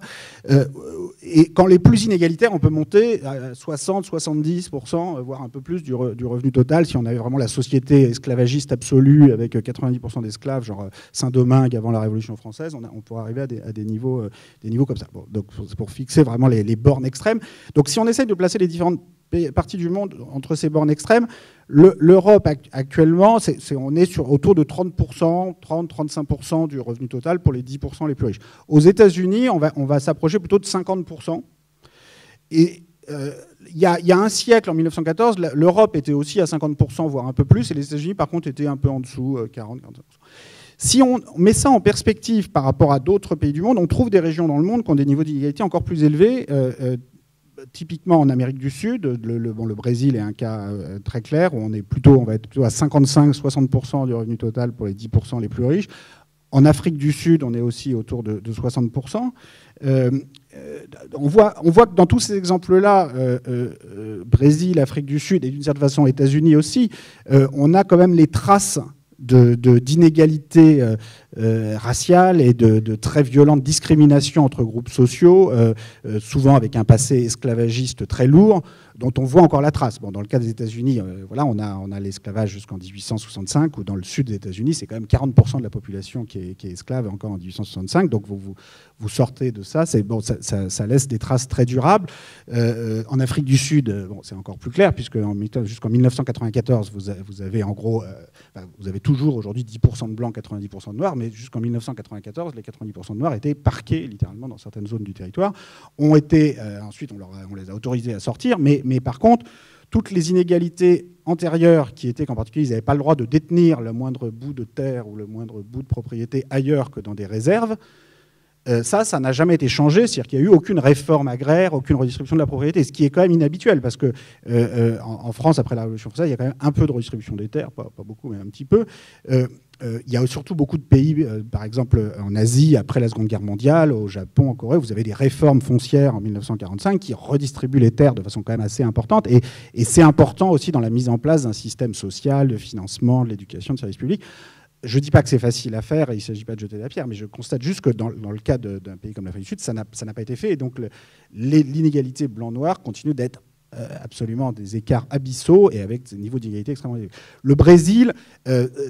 Et quand les plus inégalitaires, on peut monter à 60-70%, voire un peu plus du revenu total, si on avait vraiment la société esclavagiste absolue avec 90% d'esclaves, genre Saint-Domingue avant la Révolution française, on pourrait arriver à des niveaux comme ça. Bon, donc c'est pour fixer vraiment les bornes extrêmes. Donc si on essaye de placer les différentes parties du monde entre ces bornes extrêmes, l'Europe actuellement, on est autour de 30%, 30-35% du revenu total pour les 10% les plus riches. Aux États-Unis, on va s'approcher plutôt de 50%. Et il y a un siècle, en 1914, l'Europe était aussi à 50%, voire un peu plus, et les États-Unis, par contre, étaient un peu en dessous, 40-45%. Si on met ça en perspective par rapport à d'autres pays du monde, on trouve des régions dans le monde qui ont des niveaux d'inégalité encore plus élevés. Typiquement en Amérique du Sud, le Brésil est un cas très clair, où on va être plutôt à 55-60% du revenu total pour les 10% les plus riches. En Afrique du Sud, on est aussi autour de 60%. On voit que dans tous ces exemples-là, Brésil, Afrique du Sud et d'une certaine façon États-Unis aussi, on a quand même les traces d'inégalités raciales et de très violentes discriminations entre groupes sociaux, souvent avec un passé esclavagiste très lourd, dont on voit encore la trace. Bon, dans le cas des États-Unis, voilà, on a l'esclavage jusqu'en 1865, ou dans le sud des États-Unis, c'est quand même 40% de la population qui est esclave encore en 1865. Donc vous sortez de ça, ça laisse des traces très durables. En Afrique du Sud, bon, c'est encore plus clair, puisque jusqu'en 1994, vous avez en gros, vous avez toujours aujourd'hui 10% de blancs, 90% de noirs, mais jusqu'en 1994, les 90% de noirs étaient parqués littéralement dans certaines zones du territoire, ensuite on les a autorisés à sortir, mais par contre, toutes les inégalités antérieures qui étaient qu'en particulier, ils n'avaient pas le droit de détenir le moindre bout de terre ou le moindre bout de propriété ailleurs que dans des réserves, ça n'a jamais été changé, c'est-à-dire qu'il n'y a eu aucune réforme agraire, aucune redistribution de la propriété, ce qui est quand même inhabituel, parce que en France, après la Révolution française, il y a quand même un peu de redistribution des terres, pas beaucoup, mais un petit peu. Il y a surtout beaucoup de pays, par exemple en Asie, après la Seconde Guerre mondiale, au Japon, en Corée, vous avez des réformes foncières en 1945 qui redistribuent les terres de façon quand même assez importante. Et c'est important aussi dans la mise en place d'un système social, de financement, de l'éducation, de services publics. Je ne dis pas que c'est facile à faire et il ne s'agit pas de jeter la pierre, mais je constate juste que dans le cas d'un pays comme l'Afrique du Sud, ça n'a pas été fait. Et donc l'inégalité blanc-noir continue d'être absolument des écarts abyssaux et avec des niveaux d'inégalité extrêmement élevés. Le Brésil,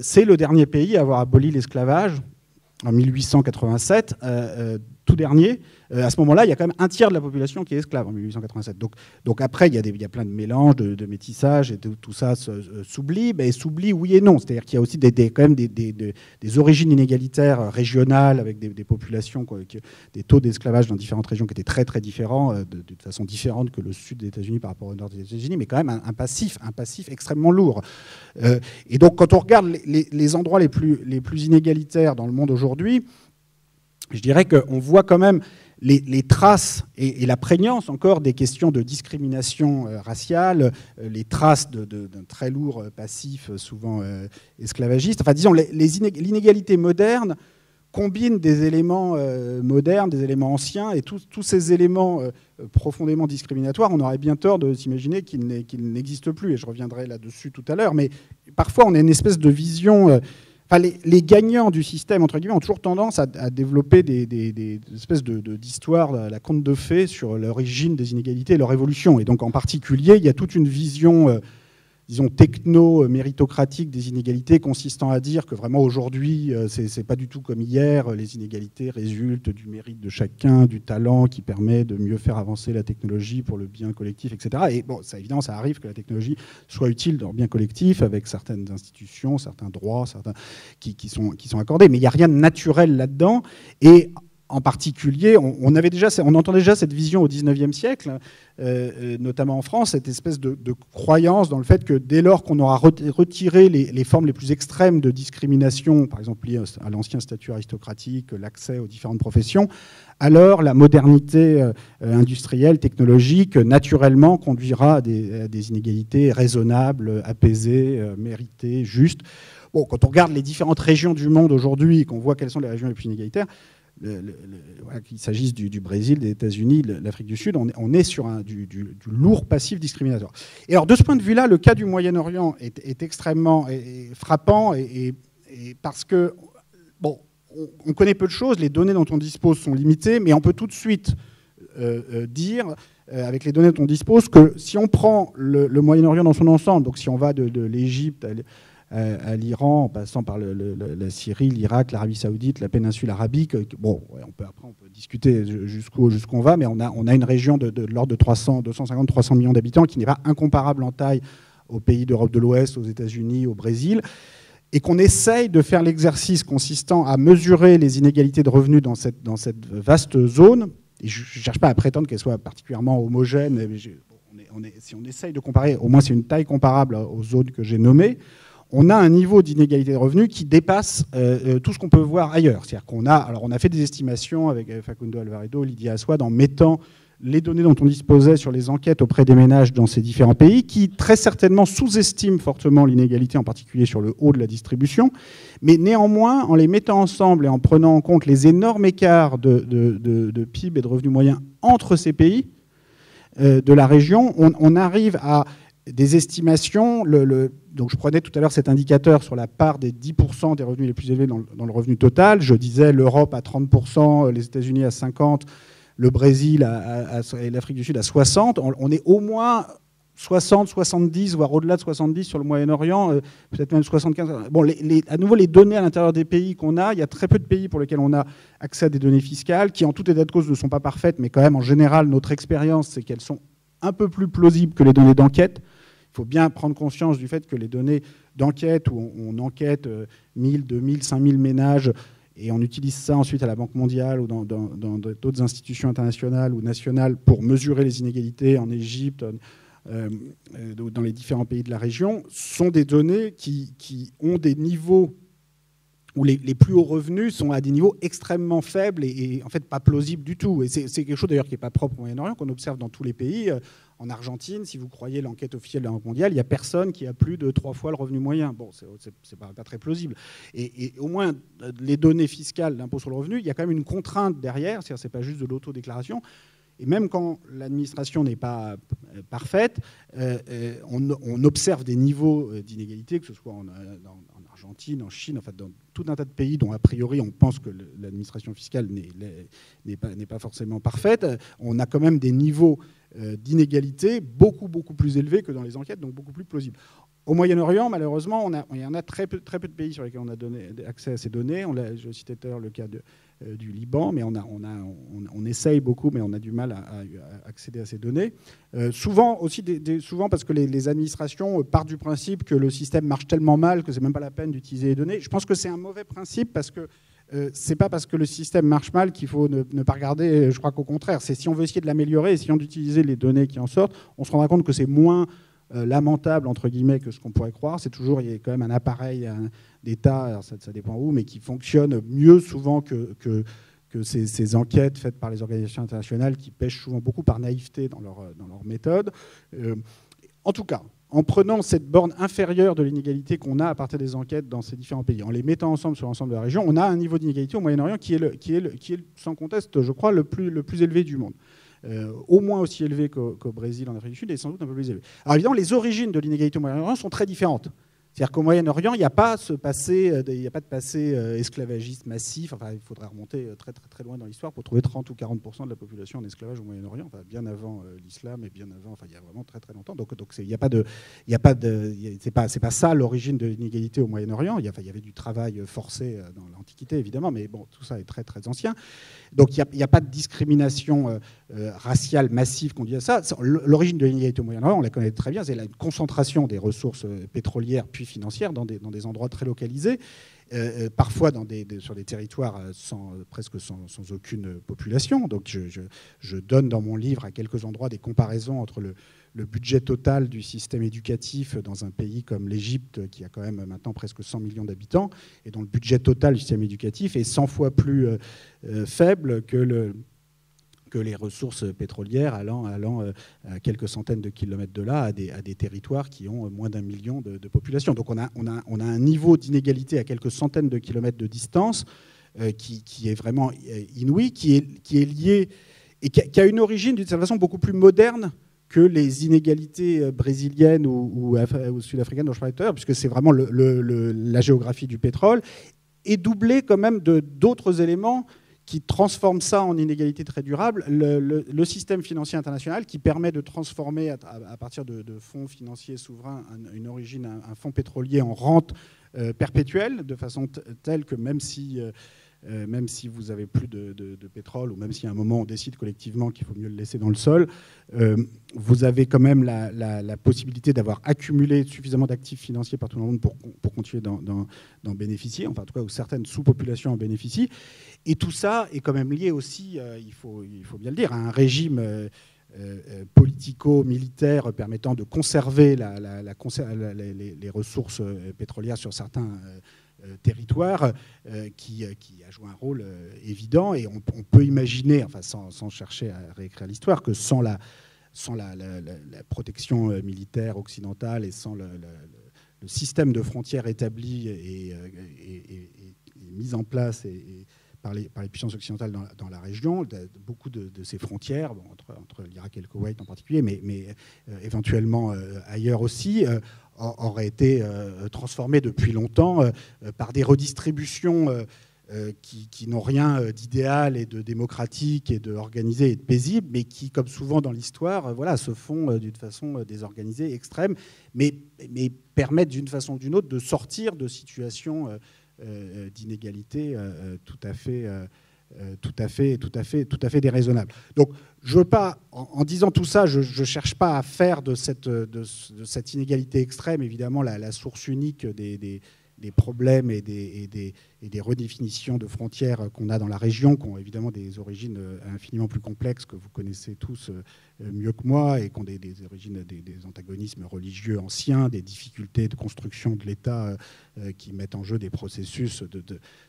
c'est le dernier pays à avoir aboli l'esclavage en 1887, tout dernier. À ce moment-là, il y a quand même un tiers de la population qui est esclave en 1887. Donc après, il y a plein de mélanges, de métissage, et tout ça s'oublie, mais s'oublie oui et non. C'est-à-dire qu'il y a aussi quand même des origines inégalitaires régionales, avec des populations, des taux d'esclavage dans différentes régions qui étaient très très différents, de façon différente que le sud des États-Unis par rapport au nord des États-Unis, mais quand même un passif extrêmement lourd. Et donc quand on regarde les endroits les plus inégalitaires dans le monde aujourd'hui, je dirais qu'on voit quand même les traces et la prégnance encore des questions de discrimination raciale, les traces d'un très lourd passif, souvent esclavagiste. Enfin, disons, l'inégalité moderne combine des éléments modernes, des éléments anciens, et tous ces éléments profondément discriminatoires, on aurait bien tort de s'imaginer qu'ils n'existent plus, et je reviendrai là-dessus tout à l'heure. Mais parfois, on a une espèce de vision... les gagnants du système, entre guillemets, ont toujours tendance à développer des espèces d'histoires, la conte de fées sur l'origine des inégalités et leur évolution. Et donc, en particulier, il y a toute une vision, disons, techno-méritocratique des inégalités, consistant à dire que vraiment aujourd'hui, c'est pas du tout comme hier. Les inégalités résultent du mérite de chacun, du talent qui permet de mieux faire avancer la technologie pour le bien collectif, etc. Et bon, évidemment, ça arrive que la technologie soit utile dans le bien collectif, avec certaines institutions, certains droits, qui sont accordés. Mais il n'y a rien de naturel là-dedans. Et en particulier, on entendait déjà cette vision au XIXe siècle, notamment en France, cette espèce de croyance dans le fait que dès lors qu'on aura retiré les formes les plus extrêmes de discrimination, par exemple liées à l'ancien statut aristocratique, l'accès aux différentes professions, alors la modernité industrielle, technologique, naturellement conduira à des inégalités raisonnables, apaisées, méritées, justes. Bon, quand on regarde les différentes régions du monde aujourd'hui et qu'on voit quelles sont les régions les plus inégalitaires, voilà, qu'il s'agisse du Brésil, des États-Unis, l'Afrique du Sud, on est sur du lourd passif discriminatoire. Et alors, de ce point de vue-là, le cas du Moyen-Orient est extrêmement frappant, et parce que, bon, on connaît peu de choses, les données dont on dispose sont limitées, mais on peut tout de suite dire, avec les données dont on dispose, que si on prend le Moyen-Orient dans son ensemble, donc si on va de l'Égypte à l'Iran, en passant par la Syrie, l'Irak, l'Arabie Saoudite, la péninsule arabique. Bon, ouais, on peut discuter jusqu'où on va, mais on a une région de l'ordre de 250-300 millions d'habitants qui n'est pas incomparable en taille aux pays d'Europe de l'Ouest, aux États-Unis, au Brésil, et qu'on essaye de faire l'exercice consistant à mesurer les inégalités de revenus dans cette vaste zone. Et je ne cherche pas à prétendre qu'elle soit particulièrement homogène. Si on essaye de comparer, au moins c'est une taille comparable aux zones que j'ai nommées, on a un niveau d'inégalité de revenus qui dépasse tout ce qu'on peut voir ailleurs. C'est-à-dire qu'on a fait des estimations avec Facundo Alvaredo, Lydia Assouad, en mettant les données dont on disposait sur les enquêtes auprès des ménages dans ces différents pays, qui très certainement sous-estiment fortement l'inégalité, en particulier sur le haut de la distribution. Mais néanmoins, en les mettant ensemble et en prenant en compte les énormes écarts de PIB et de revenus moyens entre ces pays de la région, on arrive à des estimations. Donc je prenais tout à l'heure cet indicateur sur la part des 10% des revenus les plus élevés dans le revenu total. Je disais l'Europe à 30%, les États-Unis à 50%, le Brésil et l'Afrique du Sud à 60%. On est au moins 60, 70, voire au-delà de 70 sur le Moyen-Orient, peut-être même 75. Bon, à nouveau, les données à l'intérieur des pays qu'on a, il y a très peu de pays pour lesquels on a accès à des données fiscales, qui en tout état de cause ne sont pas parfaites, mais quand même, en général, notre expérience, c'est qu'elles sont un peu plus plausibles que les données d'enquête. Il faut bien prendre conscience du fait que les données d'enquête, où on enquête 1000, 2000, 5000 ménages, et on utilise ça ensuite à la Banque mondiale ou dans d'autres institutions internationales ou nationales pour mesurer les inégalités en Égypte, dans les différents pays de la région, sont des données qui ont des niveaux où les plus hauts revenus sont à des niveaux extrêmement faibles et en fait pas plausibles du tout. Et c'est quelque chose d'ailleurs qui n'est pas propre au Moyen-Orient, qu'on observe dans tous les pays. En Argentine, si vous croyez l'enquête officielle de la Banque mondiale, il n'y a personne qui a plus de 3 fois le revenu moyen. Bon, c'est pas très plausible. Et au moins, les données fiscales d'impôt sur le revenu, il y a quand même une contrainte derrière, c'est-à-dire c'est pas juste de l'autodéclaration. Et même quand l'administration n'est pas parfaite, on observe des niveaux d'inégalité, que ce soit en Argentine, en Chine, enfin dans tout un tas de pays dont a priori on pense que l'administration fiscale n'est pas forcément parfaite. On a quand même des niveaux d'inégalité beaucoup plus élevés que dans les enquêtes, donc beaucoup plus plausibles. Au Moyen-Orient, malheureusement, il y en a très peu de pays sur lesquels on a donné accès à ces données. Je citais tout à l'heure le cas du Liban, mais on essaye beaucoup, mais on a du mal à accéder à ces données. Souvent parce que les administrations partent du principe que le système marche tellement mal que c'est même pas la peine d'utiliser les données. Je pense que c'est un mauvais principe parce que c'est pas parce que le système marche mal qu'il faut ne pas regarder. Je crois qu'au contraire, c'est si on veut essayer de l'améliorer, essayons d'utiliser les données qui en sortent, on se rendra compte que c'est moins lamentable, entre guillemets, que ce qu'on pourrait croire. C'est toujours, il y a quand même un appareil d'État, alors ça dépend où, mais qui fonctionne mieux souvent que ces enquêtes faites par les organisations internationales qui pêchent souvent beaucoup par naïveté dans leur méthode. En tout cas, en prenant cette borne inférieure de l'inégalité qu'on a à partir des enquêtes dans ces différents pays, en les mettant ensemble sur l'ensemble de la région, on a un niveau d'inégalité au Moyen-Orient qui est sans conteste, je crois, le plus élevé du monde. Au moins aussi élevé qu'au Brésil, en Afrique du Sud, et sans doute un peu plus élevé. Alors évidemment, les origines de l'inégalité au Moyen-Orient sont très différentes. C'est-à-dire qu'au Moyen-Orient, il n'y a pas de passé esclavagiste massif. Enfin, il faudrait remonter très loin dans l'histoire pour trouver 30 ou 40% de la population en esclavage au Moyen-Orient, enfin, bien avant l'islam et bien avant, enfin, il y a vraiment très longtemps. Donc c'est pas ça l'origine de l'inégalité au Moyen-Orient. Il y avait du travail forcé dans l'Antiquité, évidemment, mais bon, tout ça est très ancien. Donc il n'y a pas de discrimination raciale massive qu'on dit à ça. L'origine de l'inégalité au Moyen-Orient, on la connaît très bien, c'est la concentration des ressources pétrolières puis financières dans des endroits très localisés, parfois sur des territoires presque sans aucune population. Donc je donne dans mon livre à quelques endroits des comparaisons entre le budget total du système éducatif dans un pays comme l'Égypte, qui a quand même maintenant presque 100 millions d'habitants, et dont le budget total du système éducatif est 100 fois plus faible que les ressources pétrolières allant à quelques centaines de kilomètres de là, à des territoires qui ont moins d'1 million de population. Donc on a un niveau d'inégalité à quelques centaines de kilomètres de distance qui est vraiment inouïe, qui est liée et qui a une origine d'une certaine façon beaucoup plus moderne que les inégalités brésiliennes ou sud-africaines dont je parlais tout à l'heure, puisque c'est vraiment la géographie du pétrole, et doublée quand même d'autres éléments qui transforment ça en inégalité très durable. Le système financier international qui permet de transformer à partir de fonds financiers souverains une origine, un fonds pétrolier en rente perpétuelle, de façon telle que même si vous avez plus de pétrole, ou même si à un moment on décide collectivement qu'il faut mieux le laisser dans le sol, vous avez quand même la possibilité d'avoir accumulé suffisamment d'actifs financiers partout dans le monde pour continuer d'en bénéficier, enfin en tout cas où certaines sous-populations en bénéficient. Et tout ça est quand même lié aussi, il faut bien le dire, à un régime politico-militaire permettant de conserver les ressources pétrolières sur certains territoire qui a joué un rôle évident. Et on peut imaginer, enfin, sans chercher à réécrire l'histoire, que sans la protection militaire occidentale et sans le système de frontières établi et mis en place par les puissances occidentales dans la région, beaucoup de ces frontières, bon, entre l'Irak et le Koweït en particulier, mais éventuellement ailleurs aussi, auraient été transformées depuis longtemps par des redistributions qui n'ont rien d'idéal et de démocratique et de organisé et de paisible, mais qui, comme souvent dans l'histoire, se font d'une façon désorganisée, extrême, mais permettent d'une façon ou d'une autre de sortir de situations d'inégalité tout à fait déraisonnables. Donc, je veux pas, en disant tout ça, je ne cherche pas à faire de cette inégalité extrême, évidemment, la source unique des problèmes et des redéfinitions de frontières qu'on a dans la région, qui ont évidemment des origines infiniment plus complexes que vous connaissez tous mieux que moi, et qui ont des origines, des antagonismes religieux anciens, des difficultés de construction de l'État qui mettent en jeu des processus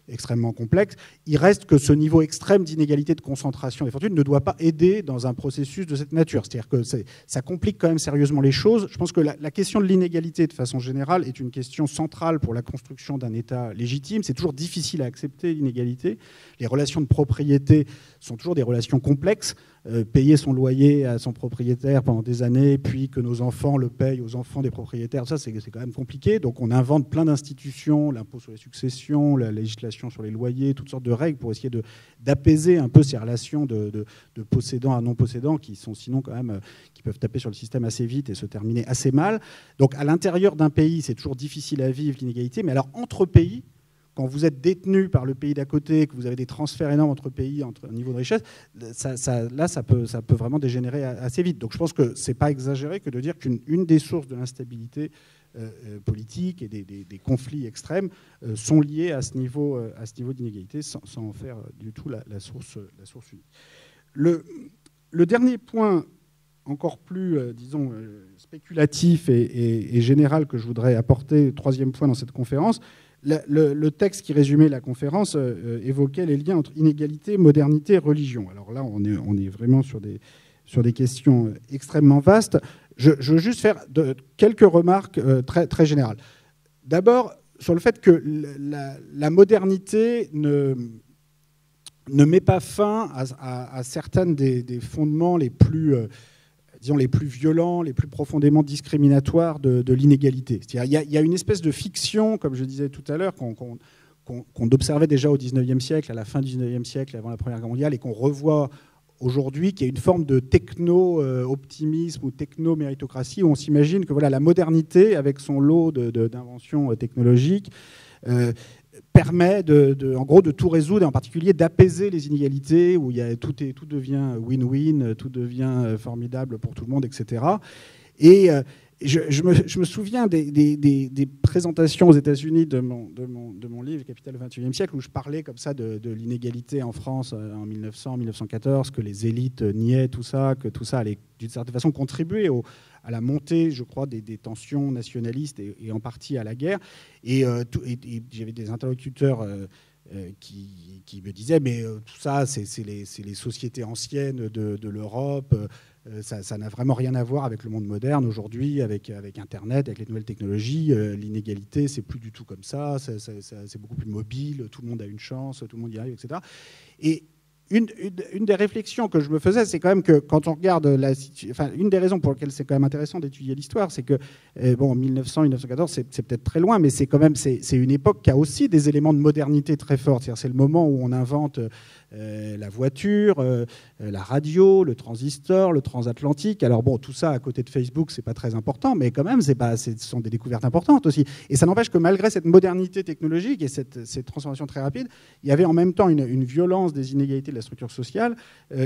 extrêmement complexes. Il reste que ce niveau extrême d'inégalité de concentration des fortunes ne doit pas aider dans un processus de cette nature. C'est-à-dire que ça complique quand même sérieusement les choses. Je pense que la question de l'inégalité, de façon générale, est une question centrale pour la construction d'un État légitime. C'est toujours difficile à accepter, l'inégalité. Les relations de propriété sont toujours des relations complexes. Payer son loyer à son propriétaire pendant des années, puis que nos enfants le payent aux enfants des propriétaires, ça c'est quand même compliqué. Donc on invente plein d'institutions, l'impôt sur les successions, la législation sur les loyers, toutes sortes de règles pour essayer d'apaiser un peu ces relations de possédants à non-possédants qui sont sinon quand même, qui peuvent taper sur le système assez vite et se terminer assez mal. Donc à l'intérieur d'un pays, c'est toujours difficile à vivre l'inégalité, mais alors entre pays, quand vous êtes détenu par le pays d'à côté, que vous avez des transferts énormes entre pays, entre niveau de richesse, ça peut vraiment dégénérer assez vite. Donc je pense que ce n'est pas exagéré que de dire qu'une des sources de l'instabilité politique et des conflits extrêmes sont liés à ce niveau d'inégalité, sans en faire du tout la source unique. Le dernier point, encore plus, spéculatif et général que je voudrais apporter, troisième point dans cette conférence, le texte qui résumait la conférence évoquait les liens entre inégalité, modernité et religion. Alors là, on est vraiment sur des questions extrêmement vastes. Je veux juste faire quelques remarques très, très générales. D'abord, sur le fait que la modernité ne met pas fin à certains des fondements les plus les plus violents, les plus profondément discriminatoires de l'inégalité. C'est-à-dire, il y a une espèce de fiction, comme je disais tout à l'heure, qu'on observait déjà au XIXe siècle, à la fin du XIXe siècle, avant la Première Guerre mondiale, et qu'on revoit aujourd'hui, qui est une forme de techno-optimisme ou techno-méritocratie, où on s'imagine que la modernité, avec son lot d'inventions technologiques, permet en gros de tout résoudre, et en particulier d'apaiser les inégalités, où tout devient win-win, tout devient formidable pour tout le monde, etc. Et je me souviens des présentations aux États-Unis de mon livre Capital du XXIe siècle, où je parlais comme ça de l'inégalité en France en 1900-1914, que les élites niaient tout ça, que tout ça allait d'une certaine façon contribuer à la montée, je crois, des tensions nationalistes et en partie à la guerre. Et j'avais des interlocuteurs qui me disait mais tout ça c'est les sociétés anciennes de l'Europe, ça n'a vraiment rien à voir avec le monde moderne aujourd'hui, avec Internet, avec les nouvelles technologies. L'inégalité, c'est plus du tout comme ça, c'est beaucoup plus mobile, tout le monde a une chance, tout le monde y arrive, etc. Et une des réflexions que je me faisais, c'est quand même que quand on regarde une des raisons pour lesquelles c'est quand même intéressant d'étudier l'histoire, c'est que bon, 1900-1914, c'est peut-être très loin, mais c'est quand même c'est une époque qui a aussi des éléments de modernité très forts. C'est le moment où on invente la voiture, la radio, le transistor, le transatlantique. Alors bon, tout ça à côté de Facebook, c'est pas très important, mais quand même, ce sont des découvertes importantes aussi. Et ça n'empêche que malgré cette modernité technologique et cette transformation très rapide, il y avait en même temps une violence des inégalités de la structure sociale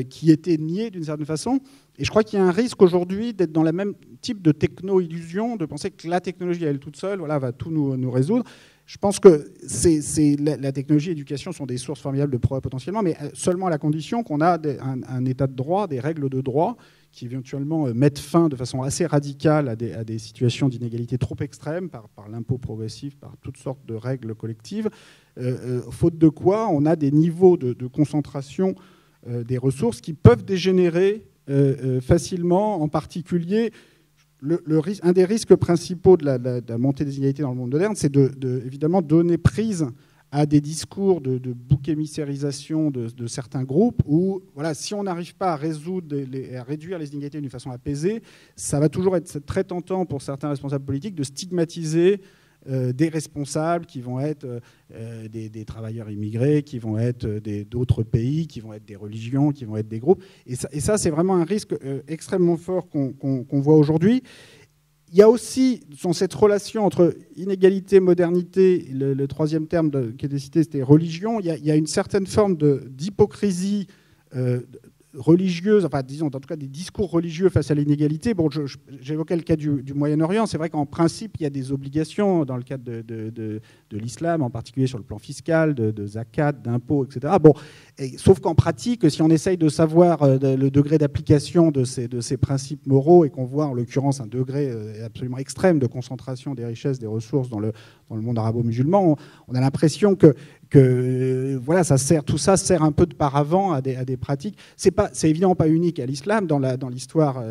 qui était niée d'une certaine façon. Et je crois qu'il y a un risque aujourd'hui d'être dans le même type de techno-illusion, de penser que la technologie, elle toute seule, voilà, va tout nous résoudre. Je pense que la technologie et l'éducation sont des sources formidables de progrès potentiellement, mais seulement à la condition qu'on a un état de droit, des règles de droit qui éventuellement mettent fin de façon assez radicale à des situations d'inégalité trop extrêmes par l'impôt progressif, par toutes sortes de règles collectives, faute de quoi on a des niveaux de concentration des ressources qui peuvent dégénérer facilement, en particulier. Un des risques principaux de la montée des inégalités dans le monde moderne, c'est évidemment donner prise à des discours de bouc émissérisation de certains groupes où, voilà, si on n'arrive pas à réduire les inégalités d'une façon apaisée, ça va toujours être très tentant pour certains responsables politiques de stigmatiser des responsables qui vont être des travailleurs immigrés, qui vont être d'autres pays, qui vont être des religions, qui vont être des groupes. Et ça c'est vraiment un risque extrêmement fort qu'on voit aujourd'hui. Il y a aussi dans cette relation entre inégalité, modernité, le troisième terme qui était cité, c'était religion, il y a une certaine forme d'hypocrisie religieuse, enfin disons en tout cas des discours religieux face à l'inégalité. Bon, j'évoquais le cas du Moyen-Orient. C'est vrai qu'en principe, il y a des obligations dans le cadre de l'islam, en particulier sur le plan fiscal, de zakat, d'impôts, etc. Bon, sauf qu'en pratique, si on essaye de savoir le degré d'application de ces principes moraux et qu'on voit en l'occurrence un degré absolument extrême de concentration des richesses, des ressources dans le monde arabo-musulman, on a l'impression que voilà, tout ça sert un peu de paravent à des pratiques. C'est évidemment pas unique à l'islam. Dans l'histoire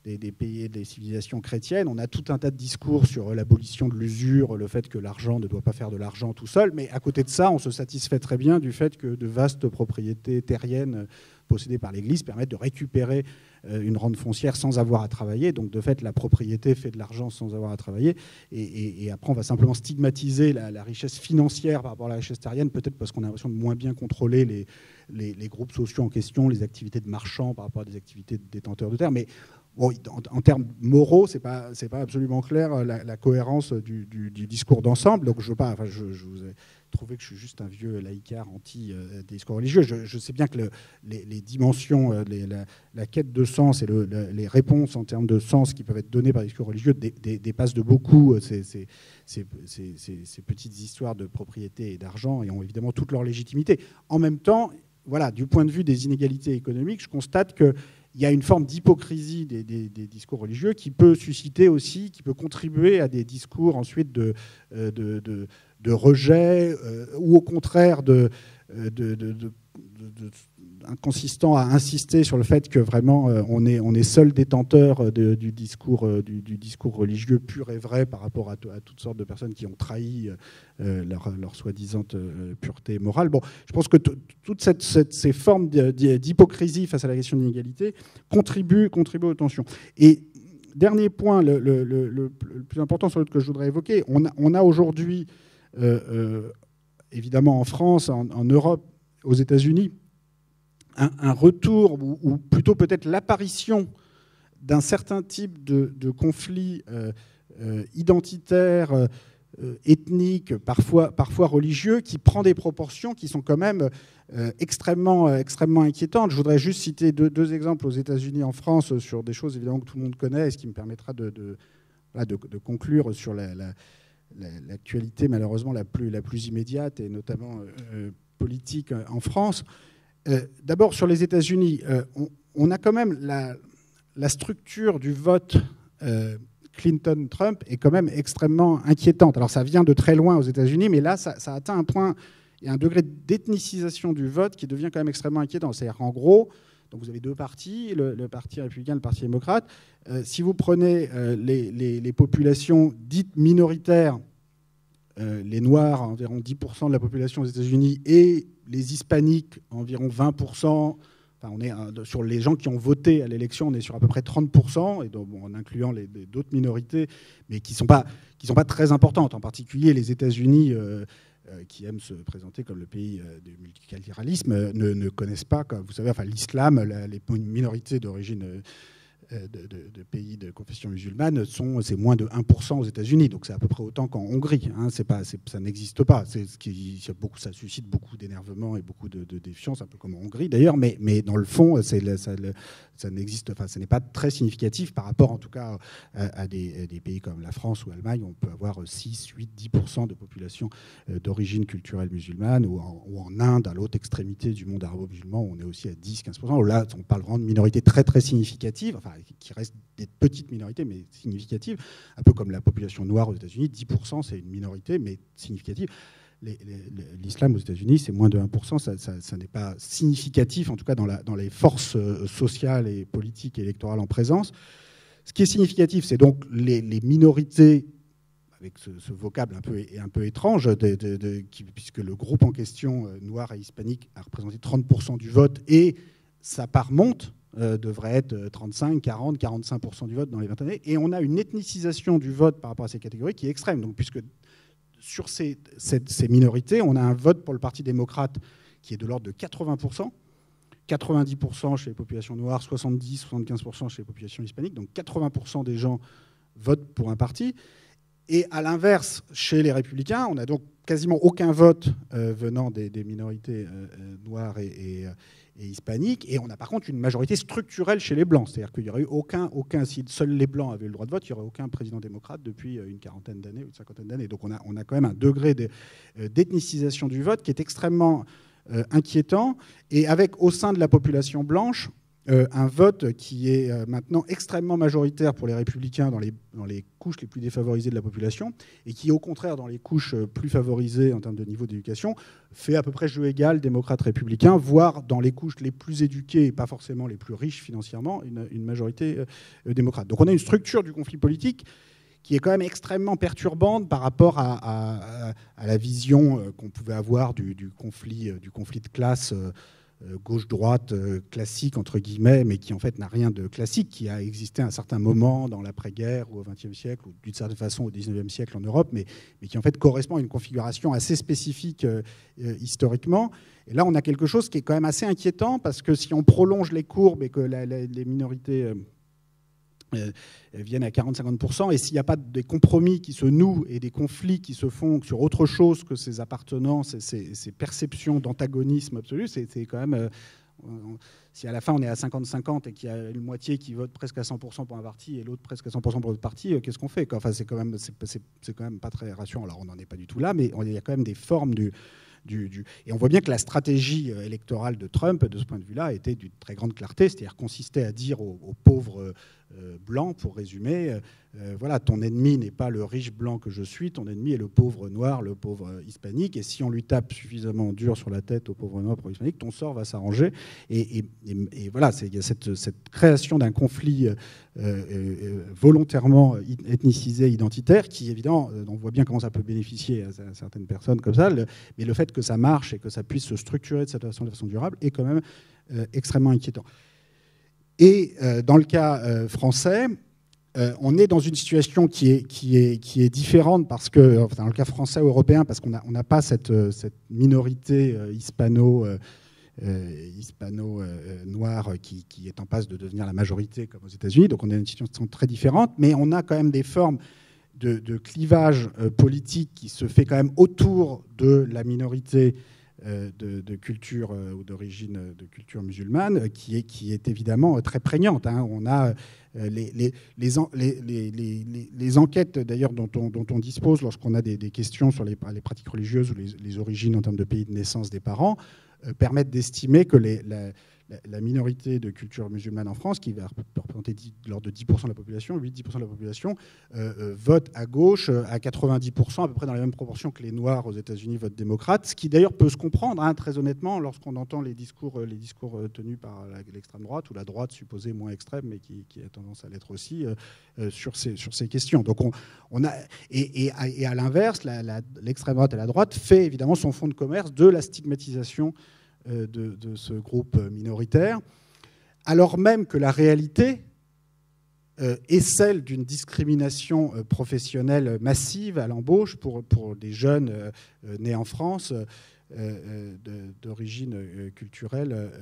des pays et des civilisations chrétiennes, on a tout un tas de discours sur l'abolition de l'usure, le fait que l'argent ne doit pas faire de l'argent tout seul. Mais à côté de ça, on se satisfait très bien du fait que de vastes propriétés terriennes possédées par l'Église permettent de récupérer une rente foncière sans avoir à travailler. Donc, de fait, la propriété fait de l'argent sans avoir à travailler. Et après, on va simplement stigmatiser la richesse financière par rapport à la richesse terrienne, peut-être parce qu'on a l'impression de moins bien contrôler les groupes sociaux en question, les activités de marchands par rapport à des activités de détenteurs de terre. Mais bon, en termes moraux, c'est pas absolument clair la cohérence du discours d'ensemble. Donc, je veux pas. Enfin, je vous ai trouvé que je suis juste un vieux laïcard anti-discours religieux. Je sais bien que les dimensions, la quête de sens et les réponses en termes de sens qui peuvent être données par les discours religieux dépassent de beaucoup ces petites histoires de propriété et d'argent et ont évidemment toute leur légitimité. En même temps, voilà, du point de vue des inégalités économiques, je constate que il y a une forme d'hypocrisie des discours religieux qui peut susciter aussi, qui peut contribuer à des discours ensuite de rejet ou au contraire consistant à insister sur le fait que vraiment on est seul détenteur du discours religieux pur et vrai par rapport à toutes sortes de personnes qui ont trahi leur soi-disant pureté morale. Bon, je pense que toutes ces formes d'hypocrisie face à la question de l'inégalité contribuent aux tensions. Et dernier point, le plus important sur lequel je voudrais évoquer, on a aujourd'hui, évidemment en France, en Europe, aux États-Unis, un retour, ou plutôt peut-être l'apparition d'un certain type de conflit identitaire, ethnique, parfois religieux, qui prend des proportions qui sont quand même extrêmement inquiétantes. Je voudrais juste citer deux exemples aux États-Unis, en France, sur des choses évidemment que tout le monde connaît, et ce qui me permettra de conclure sur l'actualité malheureusement la plus immédiate, et notamment politique en France. D'abord, sur les États-Unis, on a quand même la structure du vote Clinton-Trump est quand même extrêmement inquiétante. Alors, ça vient de très loin aux États-Unis, mais là, ça atteint un point et un degré d'ethnicisation du vote qui devient quand même extrêmement inquiétant. C'est-à-dire qu'en gros, donc vous avez deux partis, le Parti républicain et le Parti démocrate. Si vous prenez les populations dites minoritaires, les Noirs, environ 10% de la population aux États-Unis, et les Hispaniques, environ 20%. Enfin, on est sur les gens qui ont voté à l'élection, on est sur à peu près 30%, et donc, bon, en incluant d'autres minorités, mais qui sont pas très importantes. En particulier, les États-Unis, qui aiment se présenter comme le pays du multiculturalisme, ne connaissent pas, comme vous savez, enfin, l'islam, les minorités d'origine de pays de confession musulmane, c'est moins de 1% aux États-Unis, donc c'est à peu près autant qu'en Hongrie. Hein, ça n'existe pas. Ça suscite beaucoup d'énervement et beaucoup de défiance, un peu comme en Hongrie d'ailleurs, mais dans le fond, ça n'existe. Enfin, ce n'est pas très significatif par rapport, en tout cas, à des pays comme la France ou l'Allemagne. On peut avoir 6, 8, 10% de population d'origine culturelle musulmane, ou en Inde, à l'autre extrémité du monde arabo-musulman, on est aussi à 10, 15%. Là, on parle vraiment de minorités très, très significatives. Enfin, qui restent des petites minorités, mais significatives, un peu comme la population noire aux États-Unis. 10%, c'est une minorité, mais significative. L'islam aux États-Unis, c'est moins de 1%. Ça n'est pas significatif, en tout cas dans les forces sociales et politiques et électorales en présence. Ce qui est significatif, c'est donc les minorités, avec ce vocable un peu étrange, puisque le groupe en question, noir et hispanique, a représenté 30% du vote, et sa part monte, devrait être 35, 40, 45% du vote dans les 20 années. Et on a une ethnicisation du vote par rapport à ces catégories qui est extrême. Donc, puisque sur ces minorités, on a un vote pour le Parti démocrate qui est de l'ordre de 80%, 90% chez les populations noires, 70, 75% chez les populations hispaniques. Donc 80% des gens votent pour un parti. Et à l'inverse, chez les républicains, on a donc quasiment aucun vote venant des minorités noires et hispaniques. Et on a par contre une majorité structurelle chez les blancs. C'est-à-dire qu'il n'y aurait eu aucun, si seuls les blancs avaient le droit de vote, il n'y aurait aucun président démocrate depuis une quarantaine d'années ou une cinquantaine d'années. Donc on a quand même un degré d'ethnicisation du vote qui est extrêmement inquiétant. Et avec, au sein de la population blanche, un vote qui est maintenant extrêmement majoritaire pour les républicains dans les couches les plus défavorisées de la population, et qui, au contraire, dans les couches plus favorisées en termes de niveau d'éducation, fait à peu près jeu égal démocrates-républicains, voire dans les couches les plus éduquées et pas forcément les plus riches financièrement, une majorité démocrate. Donc on a une structure du conflit politique qui est quand même extrêmement perturbante par rapport à la vision qu'on pouvait avoir du conflit de classe gauche-droite classique, entre guillemets, mais qui en fait n'a rien de classique, qui a existé à un certain moment dans l'après-guerre ou au XXe siècle, ou d'une certaine façon au XIXe siècle en Europe, mais qui en fait correspond à une configuration assez spécifique historiquement. Et là, on a quelque chose qui est quand même assez inquiétant, parce que si on prolonge les courbes et que les minorités viennent à 40-50%, et s'il n'y a pas des compromis qui se nouent et des conflits qui se font sur autre chose que ces appartenances, ces perceptions d'antagonisme absolu, c'est quand même... si à la fin on est à 50-50 et qu'il y a une moitié qui vote presque à 100% pour un parti et l'autre presque à 100% pour l'autre parti, qu'est-ce qu'on fait? Enfin, c'est quand même pas très rassurant. Alors on n'en est pas du tout là, mais il y a quand même des formes et on voit bien que la stratégie électorale de Trump, de ce point de vue-là, était d'une très grande clarté, c'est-à-dire consistait à dire aux pauvres blancs, pour résumer, voilà, ton ennemi n'est pas le riche blanc que je suis, ton ennemi est le pauvre noir, le pauvre hispanique, et si on lui tape suffisamment dur sur la tête au pauvre noir, au pauvre hispanique, ton sort va s'arranger. Et voilà, il y a cette création d'un conflit volontairement ethnicisé, identitaire, qui évidemment, on voit bien comment ça peut bénéficier à certaines personnes comme ça, mais le fait que ça marche et que ça puisse se structurer de cette façon durable est quand même extrêmement inquiétant. Et dans le cas français, on est dans une situation qui est différente, parce que, enfin, dans le cas français ou européen, parce qu'on n'a pas cette minorité hispano-noire qui est en passe de devenir la majorité comme aux États-Unis. Donc on est dans une situation très différente, mais on a quand même des formes de clivage politique qui se fait quand même autour de la minorité de culture ou d'origine de culture musulmane, qui est évidemment très prégnante. Hein. On a les enquêtes d'ailleurs dont on dispose lorsqu'on a des questions sur les pratiques religieuses ou les origines en termes de pays de naissance des parents permettent d'estimer que la minorité de culture musulmane en France, qui va représenter l'ordre de 10% de la population, 8-10% de la population, vote à gauche à 90%, à peu près dans la même proportion que les Noirs aux États-Unis votent démocrate, ce qui d'ailleurs peut se comprendre, hein, très honnêtement, lorsqu'on entend les discours tenus par l'extrême droite, ou la droite supposée moins extrême, mais qui a tendance à l'être aussi, sur ces questions. Donc et à l'inverse, l'extrême droite et la droite fait évidemment son fonds de commerce de la stigmatisation de ce groupe minoritaire, alors même que la réalité est celle d'une discrimination professionnelle massive à l'embauche pour des jeunes nés en France d'origine culturelle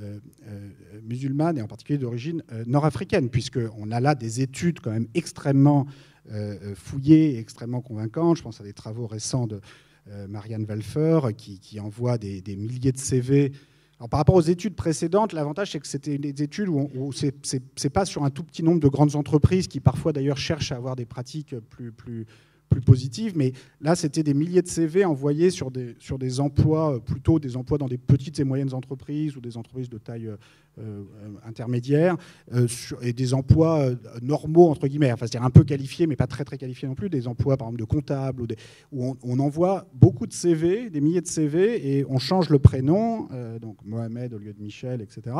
musulmane et en particulier d'origine nord-africaine, puisqu'on a là des études quand même extrêmement fouillées, extrêmement convaincantes. Je pense à des travaux récents de Marianne Walfer qui envoie des milliers de CV. Alors, par rapport aux études précédentes, l'avantage, c'est que c'était des études où c'est pas sur un tout petit nombre de grandes entreprises qui, parfois, d'ailleurs, cherchent à avoir des pratiques plus positives. Mais là, c'était des milliers de CV envoyés sur des emplois, plutôt des emplois dans des petites et moyennes entreprises ou des entreprises de taille intermédiaire, et des emplois normaux, entre guillemets, enfin, c'est-à-dire un peu qualifiés, mais pas très, très qualifiés non plus, des emplois, par exemple, de comptables, où on envoie beaucoup de CV, des milliers de CV, et on change le prénom, donc Mohamed au lieu de Michel, etc.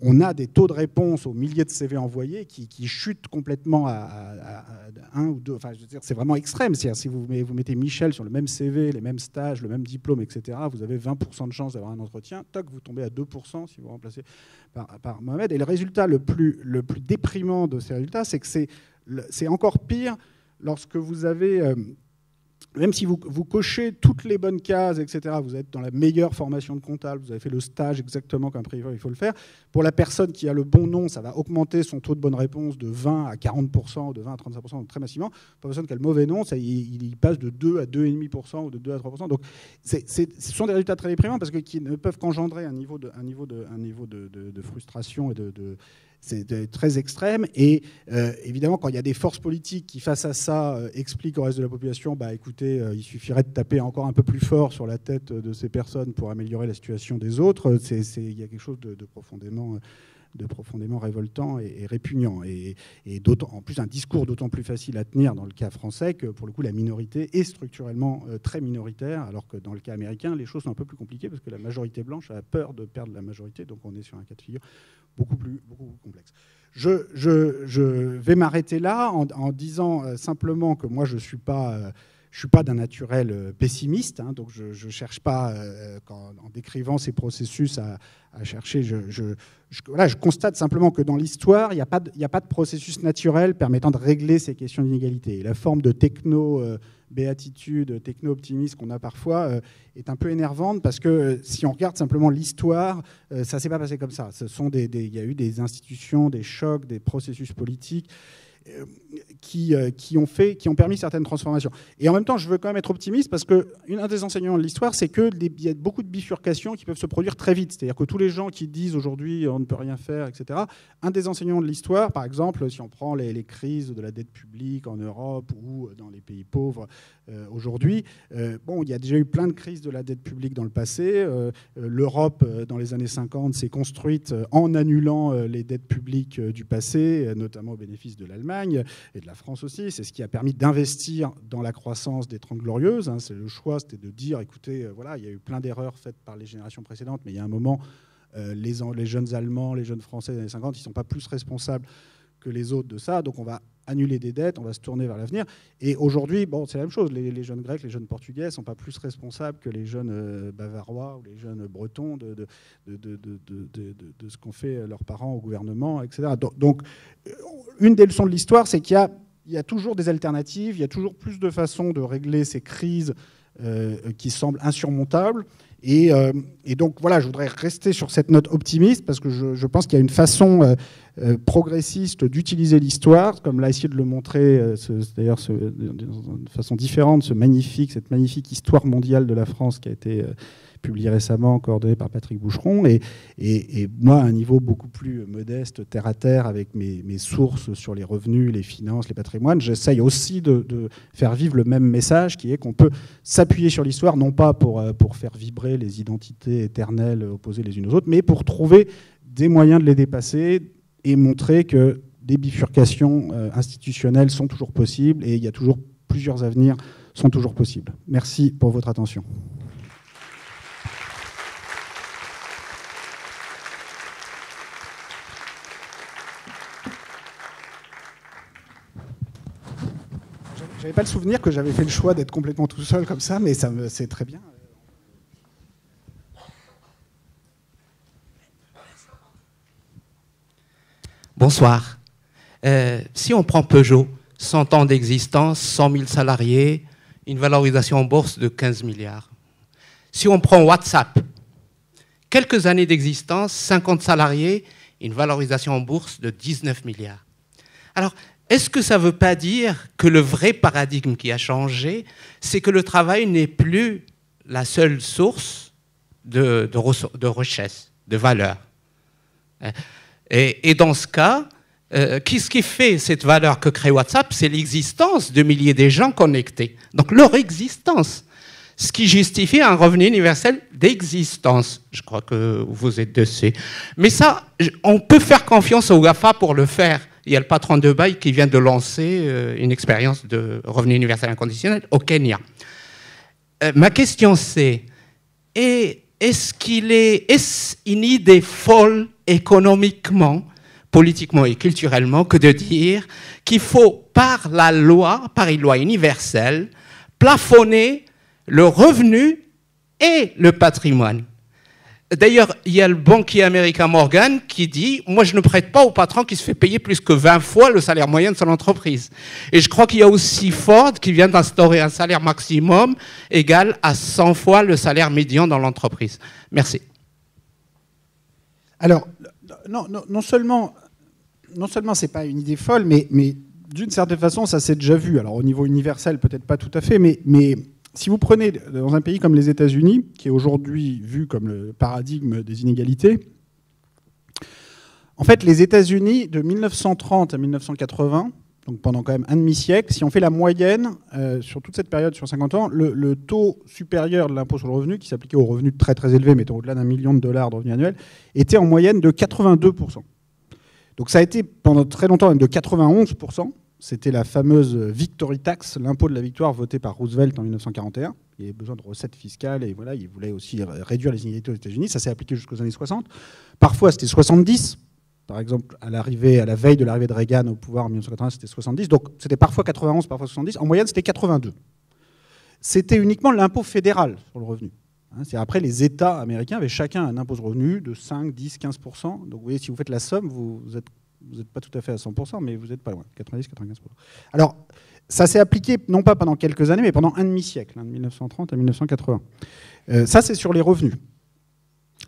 On a des taux de réponse aux milliers de CV envoyés qui chutent complètement à 1 ou 2. Enfin, je veux dire, c'est vraiment extrême. C'est-à-dire, si vous mettez Michel sur le même CV, les mêmes stages, le même diplôme, etc., vous avez 20% de chance d'avoir un entretien. Toc, vous tombez à 2% si vous remplacez par Mohamed. Et le résultat le plus déprimant de ces résultats, c'est que c'est encore pire lorsque vous avez... même si vous cochez toutes les bonnes cases, etc., vous êtes dans la meilleure formation de comptable, vous avez fait le stage exactement comme il faut le faire. Pour la personne qui a le bon nom, ça va augmenter son taux de bonne réponse de 20 à 40%, ou de 20 à 35%, donc très massivement. Pour la personne qui a le mauvais nom, il passe de 2 à 2,5%, ou de 2 à 3%. Donc ce sont des résultats très déprimants parce qu'ils ne peuvent qu'engendrer un niveau de frustration et c'est très extrême. Et évidemment, quand il y a des forces politiques qui, face à ça, expliquent au reste de la population, bah, écoutez, il suffirait de taper encore un peu plus fort sur la tête de ces personnes pour améliorer la situation des autres, il y a quelque chose de profondément révoltant et répugnant. Et en plus, un discours d'autant plus facile à tenir dans le cas français que, pour le coup, la minorité est structurellement très minoritaire, alors que dans le cas américain, les choses sont un peu plus compliquées parce que la majorité blanche a peur de perdre la majorité, donc on est sur un cas de figure beaucoup plus complexe. Je vais m'arrêter là en disant simplement que moi, je ne suis pas d'un naturel pessimiste, hein, donc je ne cherche pas, en décrivant ces processus, à chercher. Je constate simplement que dans l'histoire, il n'y a pas de processus naturel permettant de régler ces questions d'inégalité. Et la forme de techno-béatitude, techno-optimisme qu'on a parfois est un peu énervante parce que si on regarde simplement l'histoire, ça ne s'est pas passé comme ça. Il y a eu des institutions, des chocs, des processus politiques qui ont permis certaines transformations. Et en même temps, je veux quand même être optimiste parce qu'un des enseignements de l'histoire, c'est qu'il y a beaucoup de bifurcations qui peuvent se produire très vite. C'est-à-dire que tous les gens qui disent aujourd'hui on ne peut rien faire, etc., un des enseignements de l'histoire, par exemple, si on prend les crises de la dette publique en Europe ou dans les pays pauvres aujourd'hui, il y a déjà eu plein de crises de la dette publique dans le passé. L'Europe, dans les années 50, s'est construite en annulant les dettes publiques du passé, notamment au bénéfice de l'Allemagne et de la France aussi. C'est ce qui a permis d'investir dans la croissance des 30 Glorieuses. C'est le choix, c'était de dire, écoutez, voilà, il y a eu plein d'erreurs faites par les générations précédentes, mais il y a un moment, les jeunes Allemands, les jeunes Français des années 50, ils ne sont pas plus responsables que les autres de ça, donc on va annuler des dettes, on va se tourner vers l'avenir. Et aujourd'hui, c'est la même chose. Les jeunes Grecs, les jeunes Portugais ne sont pas plus responsables que les jeunes Bavarois ou les jeunes Bretons de ce qu'ont fait leurs parents au gouvernement, etc. Donc, une des leçons de l'histoire, c'est qu'il y a toujours des alternatives, il y a toujours plus de façons de régler ces crises qui semblent insurmontables. Et donc, voilà, je voudrais rester sur cette note optimiste parce que je pense qu'il y a une façon progressiste d'utiliser l'histoire, comme l'a essayé de le montrer, d'ailleurs, d'une façon différente, cette magnifique histoire mondiale de la France qui a été publiée récemment, coordonnée par Patrick Boucheron. Et moi, à un niveau beaucoup plus modeste, terre à terre, avec mes sources sur les revenus, les finances, les patrimoines, j'essaye aussi de faire vivre le même message, qui est qu'on peut s'appuyer sur l'histoire, non pas pour faire vibrer les identités éternelles opposées les unes aux autres, mais pour trouver des moyens de les dépasser et montrer que des bifurcations institutionnelles sont toujours possibles et il y a toujours plusieurs avenirs sont toujours possibles. Merci pour votre attention. J'avais pas le souvenir que j'avais fait le choix d'être complètement tout seul comme ça, mais c'est très bien. Bonsoir. Si on prend Peugeot, 100 ans d'existence, 100 000 salariés, une valorisation en bourse de 15 milliards. Si on prend WhatsApp, quelques années d'existence, 50 salariés, une valorisation en bourse de 19 milliards. Alors, est-ce que ça ne veut pas dire que le vrai paradigme qui a changé, c'est que le travail n'est plus la seule source de richesse, de valeur? Et dans ce cas, qu'est-ce qui fait cette valeur que crée WhatsApp? C'est l'existence de milliers de gens connectés. Donc leur existence. Ce qui justifie un revenu universel d'existence. Je crois que vous êtes dessus. Mais ça, on peut faire confiance au GAFA pour le faire. Il y a le patron de Bail qui vient de lancer une expérience de revenu universel inconditionnel au Kenya. Ma question c'est, est-ce une idée folle économiquement, politiquement et culturellement que de dire qu'il faut, par une loi universelle, plafonner le revenu et le patrimoine? D'ailleurs, il y a le banquier américain Morgan qui dit « Moi, je ne prête pas au patron qui se fait payer plus que 20 fois le salaire moyen de son entreprise. » Et je crois qu'il y a aussi Ford qui vient d'instaurer un salaire maximum égal à 100 fois le salaire médian dans l'entreprise. Merci. Alors, non seulement c'est pas une idée folle, mais d'une certaine façon, ça s'est déjà vu. Alors, au niveau universel, peut-être pas tout à fait, mais si vous prenez dans un pays comme les États-Unis, qui est aujourd'hui vu comme le paradigme des inégalités, en fait, les États-Unis, de 1930 à 1980, donc pendant quand même un demi-siècle, si on fait la moyenne sur toute cette période, sur 50 ans, le taux supérieur de l'impôt sur le revenu, qui s'appliquait aux revenus très très élevés, mettons au-delà d'1 million de dollars de revenus annuels, était en moyenne de 82%. Donc ça a été pendant très longtemps même de 91%. C'était la fameuse Victory Tax, l'impôt de la victoire voté par Roosevelt en 1941. Il y avait besoin de recettes fiscales et voilà, il voulait aussi réduire les inégalités aux États-Unis. Ça s'est appliqué jusqu'aux années 60. Parfois, c'était 70. Par exemple, à la veille de l'arrivée de Reagan au pouvoir en 1980, c'était 70. Donc, c'était parfois 91, parfois 70. En moyenne, c'était 82. C'était uniquement l'impôt fédéral sur le revenu. Après, les États américains avaient chacun un impôt sur le revenu de 5, 10, 15%. Donc, vous voyez, si vous faites la somme, vous n'êtes pas tout à fait à 100%, mais vous n'êtes pas loin, 90, 95%. Alors, ça s'est appliqué, non pas pendant quelques années, mais pendant un demi-siècle, de 1930 à 1980. Ça, c'est sur les revenus.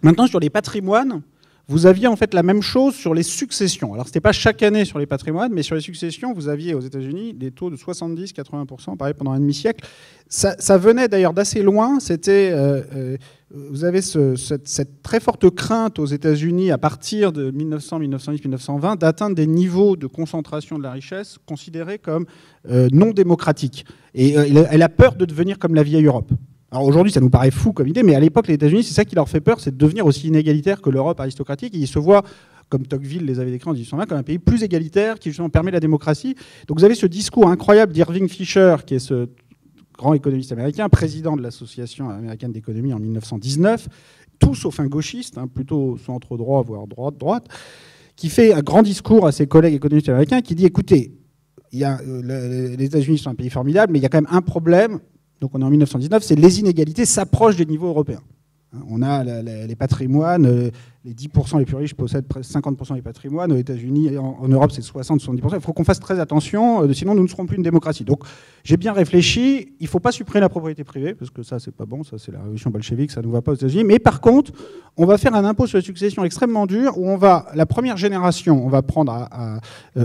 Maintenant, sur les patrimoines, vous aviez en fait la même chose sur les successions. Alors, ce n'était pas chaque année sur les patrimoines, mais sur les successions, vous aviez aux États-Unis des taux de 70, 80%, pareil, pendant un demi-siècle. Ça venait d'ailleurs d'assez loin. C'était, vous avez cette très forte crainte aux États-Unis à partir de 1900, 1910, 1920 d'atteindre des niveaux de concentration de la richesse considérés comme non démocratiques. Et elle a peur de devenir comme la vieille Europe. Alors aujourd'hui, ça nous paraît fou comme idée, mais à l'époque, les États-Unis, c'est ça qui leur fait peur, c'est de devenir aussi inégalitaire que l'Europe aristocratique. Et ils se voient, comme Tocqueville les avait décrits en 1820, comme un pays plus égalitaire qui justement permet la démocratie. Donc vous avez ce discours incroyable d'Irving Fisher, qui est ce grand économiste américain, président de l'Association américaine d'économie en 1919, tout sauf un gauchiste, plutôt centre-droit, voire droite, qui fait un grand discours à ses collègues économistes américains, qui dit, écoutez, les États-Unis sont un pays formidable, mais il y a quand même un problème. Donc on est en 1919, c'est les inégalités s'approchent des niveaux européens. On a les patrimoines, les 10% les plus riches possèdent presque 50% des patrimoines. Aux États-Unis, en Europe, c'est 60-70%. Il faut qu'on fasse très attention, sinon nous ne serons plus une démocratie. Donc j'ai bien réfléchi, il ne faut pas supprimer la propriété privée, parce que ça, c'est pas bon, ça c'est la révolution bolchevique, ça ne nous va pas aux États-Unis. Mais par contre, on va faire un impôt sur la succession extrêmement dur, où la première génération, on va prendre à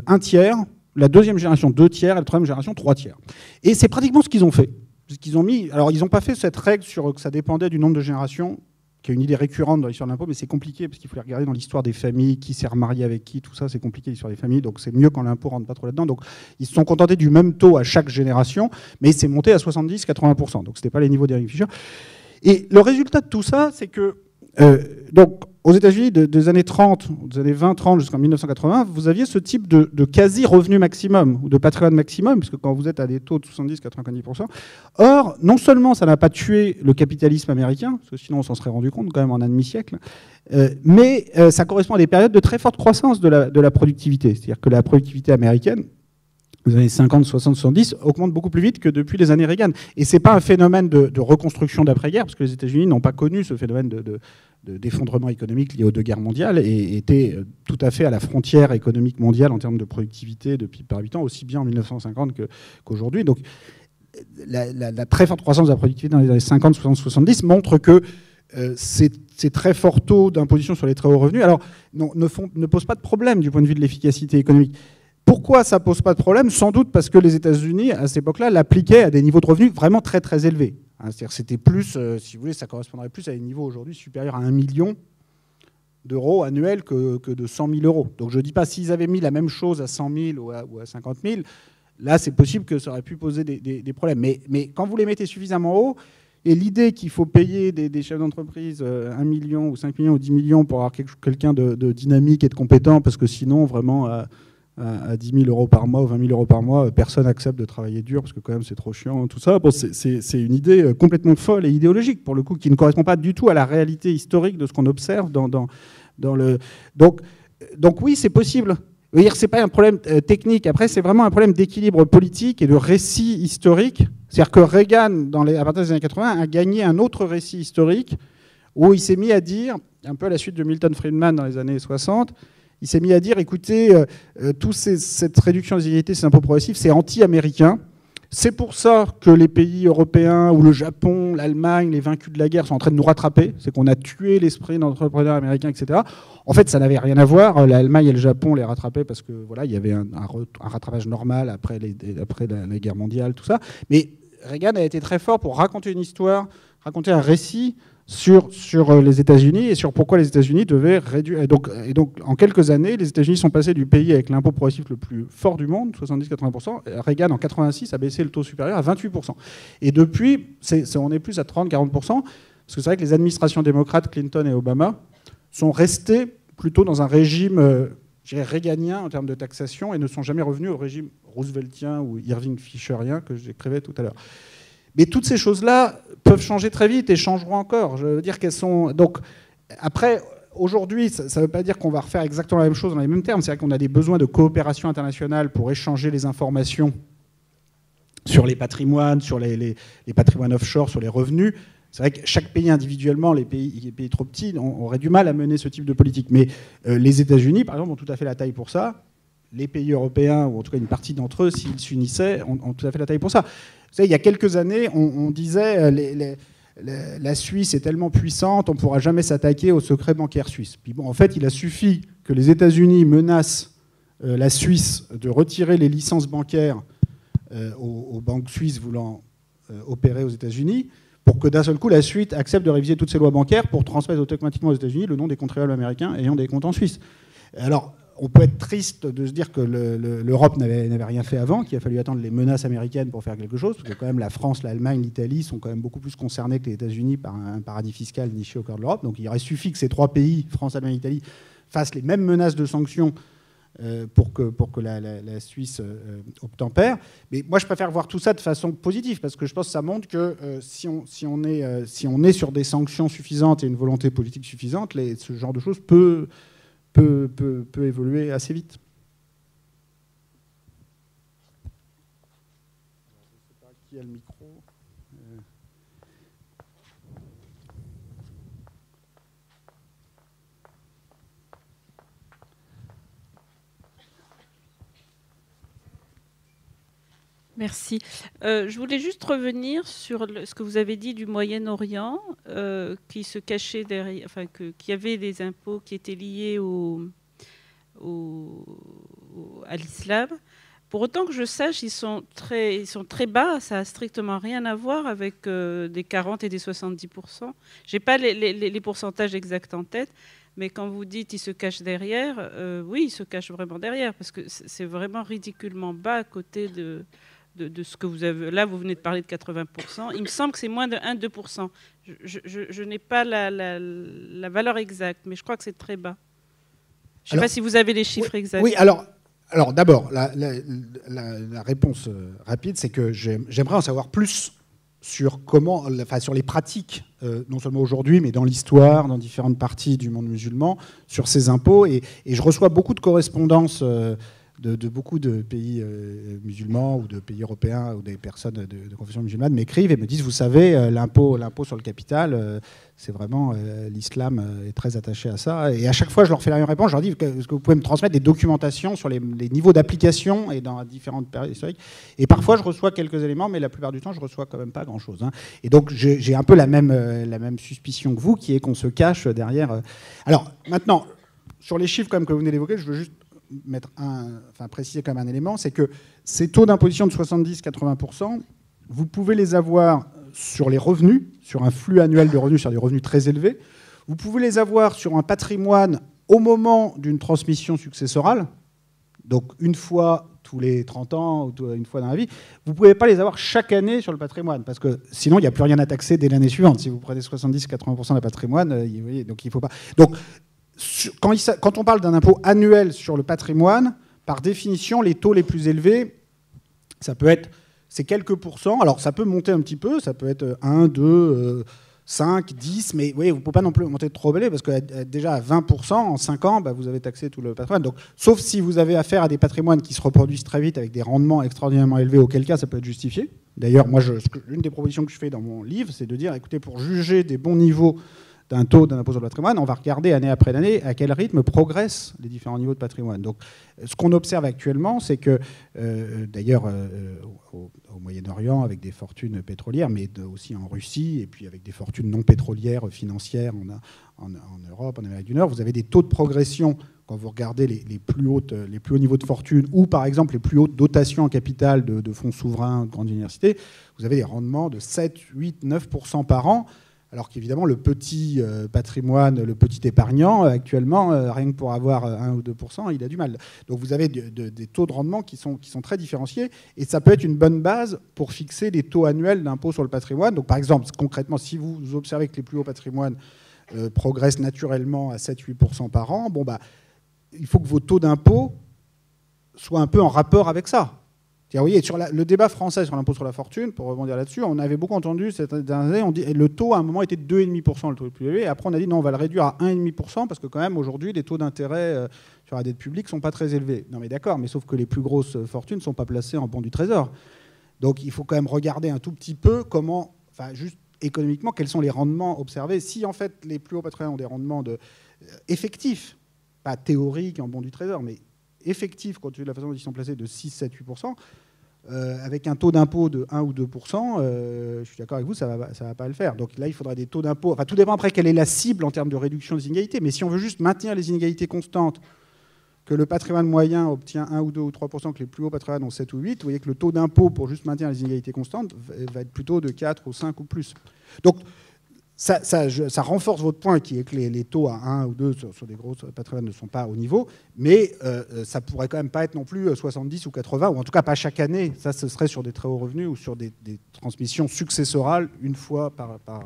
un tiers, la deuxième génération 2 tiers, et la troisième génération 3 tiers. Et c'est pratiquement ce qu'ils ont fait. Qu'ils ont mis, alors ils n'ont pas fait cette règle sur que ça dépendait du nombre de générations, qui est une idée récurrente dans l'histoire de l'impôt, mais c'est compliqué parce qu'il faut les regarder dans l'histoire des familles, qui s'est remarié avec qui, tout ça, c'est compliqué l'histoire des familles, donc c'est mieux quand l'impôt rentre pas trop là-dedans. Donc ils se sont contentés du même taux à chaque génération, mais c'est monté à 70-80%, donc c'était pas les niveaux d'Irving Fisher. Et le résultat de tout ça, c'est que Donc, aux États-Unis, des années 30, des années 20-30 jusqu'en 1980, vous aviez ce type de quasi-revenu maximum, ou de patrimoine maximum, puisque quand vous êtes à des taux de 70-90%. Or, non seulement ça n'a pas tué le capitalisme américain, parce que sinon on s'en serait rendu compte quand même en un demi-siècle, mais ça correspond à des périodes de très forte croissance de la productivité. C'est-à-dire que la productivité américaine, les années 50, 60, 70, augmente beaucoup plus vite que depuis les années Reagan. Et ce n'est pas un phénomène de reconstruction d'après-guerre, parce que les États-Unis n'ont pas connu ce phénomène d'effondrement économique lié aux deux guerres mondiales et étaient tout à fait à la frontière économique mondiale en termes de productivité de PIB par habitant, aussi bien en 1950 qu'aujourd'hui. Donc la très forte croissance de la productivité dans les années 50, 60, 70 montre que ces très forts taux d'imposition sur les très hauts revenus ne posent pas de problème du point de vue de l'efficacité économique. Pourquoi ça ne pose pas de problème? Sans doute parce que les États-Unis, à cette époque-là, l'appliquaient à des niveaux de revenus vraiment très très élevés. C'est-à-dire que c'était plus, si vous voulez, ça correspondrait plus à des niveaux aujourd'hui supérieurs à 1 million d'euros annuels que de 100 000 euros. Donc je ne dis pas s'ils avaient mis la même chose à 100 000 ou à 50 000, là c'est possible que ça aurait pu poser des problèmes. Mais quand vous les mettez suffisamment haut, et l'idée qu'il faut payer des chefs d'entreprise 1 million ou 5 millions ou 10 millions pour avoir quelqu'un de dynamique et de compétent, parce que sinon vraiment à 10 000 euros par mois ou 20 000 euros par mois, personne n'accepte de travailler dur parce que quand même c'est trop chiant, tout ça. Bon, c'est une idée complètement folle et idéologique, pour le coup, qui ne correspond pas du tout à la réalité historique de ce qu'on observe dans le... Donc oui, c'est possible. Ce n'est pas un problème technique. Après, c'est vraiment un problème d'équilibre politique et de récit historique. C'est-à-dire que Reagan, à partir des années 80, a gagné un autre récit historique où il s'est mis à dire, un peu à la suite de Milton Friedman dans les années 60, il s'est mis à dire, écoutez, cette réduction des inégalités, ces impôts progressifs, c'est anti-américain. C'est pour ça que les pays européens ou le Japon, l'Allemagne, les vaincus de la guerre sont en train de nous rattraper. C'est qu'on a tué l'esprit d'entrepreneurs américains, etc. En fait, ça n'avait rien à voir. L'Allemagne et le Japon les rattrapaient parce que voilà, il y avait un rattrapage normal après la guerre mondiale, tout ça. Mais Reagan a été très fort pour raconter une histoire, raconter un récit sur les États-Unis et sur pourquoi les États-Unis devaient réduire. Et donc, en quelques années, les États-Unis sont passés du pays avec l'impôt progressif le plus fort du monde, 70-80%. Reagan, en 86, a baissé le taux supérieur à 28%. Et depuis, on est plus à 30-40%, parce que c'est vrai que les administrations démocrates, Clinton et Obama, sont restées plutôt dans un régime réaganien en termes de taxation et ne sont jamais revenus au régime rooseveltien ou Irving Fisherien que j'écrivais tout à l'heure. Mais toutes ces choses-là peuvent changer très vite et changeront encore. Je veux dire qu'elles sont... Donc, après, aujourd'hui, ça ne veut pas dire qu'on va refaire exactement la même chose dans les mêmes termes. C'est vrai qu'on a des besoins de coopération internationale pour échanger les informations sur les patrimoines, sur les patrimoines offshore, sur les revenus. C'est vrai que chaque pays individuellement, les pays trop petits, auraient du mal à mener ce type de politique. Mais les États-Unis, par exemple, ont tout à fait la taille pour ça. Les pays européens, ou en tout cas une partie d'entre eux, s'ils s'unissaient, ont tout à fait la taille pour ça. Vous savez, il y a quelques années, on disait la Suisse est tellement puissante, on ne pourra jamais s'attaquer au secret bancaire suisse. Puis bon, en fait, il a suffi que les États-Unis menacent la Suisse de retirer les licences bancaires aux banques suisses voulant opérer aux États-Unis pour que d'un seul coup, la Suisse accepte de réviser toutes ses lois bancaires pour transmettre automatiquement aux États-Unis le nom des contribuables américains ayant des comptes en Suisse. Alors, on peut être triste de se dire que l'Europe n'avait rien fait avant, qu'il a fallu attendre les menaces américaines pour faire quelque chose, parce que quand même la France, l'Allemagne, l'Italie sont quand même beaucoup plus concernés que les États-Unis par un paradis fiscal niché au cœur de l'Europe. Donc il aurait suffi que ces trois pays, France, Allemagne, Italie, fassent les mêmes menaces de sanctions pour que la Suisse obtempère. Mais moi, je préfère voir tout ça de façon positive, parce que je pense que ça montre que si on est sur des sanctions suffisantes et une volonté politique suffisante, ce genre de choses peut évoluer assez vite. Je ne sais pas qui a le micro. Merci. Je voulais juste revenir sur ce que vous avez dit du Moyen-Orient, qui se cachait derrière, enfin, qu'il y avait des impôts qui étaient liés à l'islam. Pour autant que je sache, ils sont très bas. Ça n'a strictement rien à voir avec des 40 et des 70%. Je n'ai pas les pourcentages exacts en tête. Mais quand vous dites qu'ils se cachent derrière, oui, ils se cachent vraiment derrière, parce que c'est vraiment ridiculement bas à côté de ce que vous avez. Là, vous venez de parler de 80%. Il me semble que c'est moins de 1-2%. Je n'ai pas la valeur exacte, mais je crois que c'est très bas. Je ne sais pas si vous avez les chiffres exacts. Oui, alors d'abord, la réponse rapide, c'est que j'aimerais en savoir plus sur comment, enfin sur les pratiques, non seulement aujourd'hui, mais dans l'histoire, dans différentes parties du monde musulman, sur ces impôts. Et je reçois beaucoup de correspondances de beaucoup de pays musulmans ou de pays européens ou des personnes de confession musulmane m'écrivent et me disent, vous savez, l'impôt sur le capital, c'est vraiment, l'islam est très attaché à ça. Et à chaque fois, je leur fais la même réponse. Je leur dis, est-ce que vous pouvez me transmettre des documentations sur les niveaux d'application et dans différentes périodes historiques. Et parfois, je reçois quelques éléments, mais la plupart du temps, je reçois quand même pas grand-chose. Et donc, j'ai un peu la même suspicion que vous, qui est qu'on se cache derrière. Alors, maintenant, sur les chiffres comme que vous venez d'évoquer, je veux juste préciser quand même un élément, c'est que ces taux d'imposition de 70-80%, vous pouvez les avoir sur les revenus, sur un flux annuel de revenus, sur des revenus très élevés. Vous pouvez les avoir sur un patrimoine au moment d'une transmission successorale, donc une fois tous les 30 ans, ou une fois dans la vie. Vous ne pouvez pas les avoir chaque année sur le patrimoine, parce que sinon, il n'y a plus rien à taxer dès l'année suivante. Si vous prenez 70-80% de patrimoine, donc il ne faut pas... Donc, quand on parle d'un impôt annuel sur le patrimoine, par définition, les taux les plus élevés, c'est quelques pourcents. Alors, ça peut monter un petit peu, ça peut être 1, 2, 5, 10, mais vous ne pouvez pas non plus monter trop élevé, parce que déjà à 20%, en 5 ans, vous avez taxé tout le patrimoine. Donc, sauf si vous avez affaire à des patrimoines qui se reproduisent très vite avec des rendements extraordinairement élevés, auquel cas ça peut être justifié. D'ailleurs, moi, l'une des propositions que je fais dans mon livre, c'est de dire, écoutez, pour juger des bons niveaux d'un taux d'un impôt sur le patrimoine, on va regarder année après année à quel rythme progressent les différents niveaux de patrimoine. Donc, ce qu'on observe actuellement, c'est que, d'ailleurs, au Moyen-Orient, avec des fortunes pétrolières, mais aussi en Russie, et puis avec des fortunes non pétrolières, financières, en Europe, en Amérique du Nord, vous avez des taux de progression, quand vous regardez les plus hauts niveaux de fortune, ou par exemple les plus hautes dotations en capital de fonds souverains, de grandes universités, vous avez des rendements de 7, 8, 9% par an. Alors qu'évidemment, le petit patrimoine, le petit épargnant, actuellement, rien que pour avoir 1 ou 2%, il a du mal. Donc vous avez des taux de rendement qui sont très différenciés, et ça peut être une bonne base pour fixer les taux annuels d'impôt sur le patrimoine. Donc par exemple, concrètement, si vous observez que les plus hauts patrimoines progressent naturellement à 7-8% par an, il faut que vos taux d'impôt soient un peu en rapport avec ça. Vous voyez, sur le débat français sur l'impôt sur la fortune, pour rebondir là-dessus, on avait beaucoup entendu cette dernière année, on dit, le taux à un moment était de 2,5%, le taux le plus élevé, et après on a dit non, on va le réduire à 1,5%, parce que quand même aujourd'hui les taux d'intérêt sur la dette publique ne sont pas très élevés. Non mais d'accord, mais sauf que les plus grosses fortunes ne sont pas placées en bons du Trésor. Donc il faut quand même regarder un tout petit peu comment, juste économiquement, quels sont les rendements observés. Si en fait les plus hauts patrimoines ont des rendements effectifs, pas théoriques en bons du Trésor, mais effectifs, compte tenu de la façon dont ils sont placés, de 6, 7, 8%, avec un taux d'impôt de 1 ou 2%, je suis d'accord avec vous, ça va pas le faire. Donc là, il faudra des taux d'impôt... Enfin, tout dépend après quelle est la cible en termes de réduction des inégalités. Mais si on veut juste maintenir les inégalités constantes, que le patrimoine moyen obtient 1 ou 2 ou 3%, que les plus hauts patrimoines ont 7 ou 8, vous voyez que le taux d'impôt pour juste maintenir les inégalités constantes va être plutôt de 4 ou 5 ou plus. Donc, ça renforce votre point qui est que les taux à 1 ou 2 sur des gros patrimoines ne sont pas au niveau, mais ça pourrait quand même pas être non plus 70 ou 80, ou en tout cas pas chaque année. Ça, ce serait sur des très hauts revenus ou sur des transmissions successorales une fois par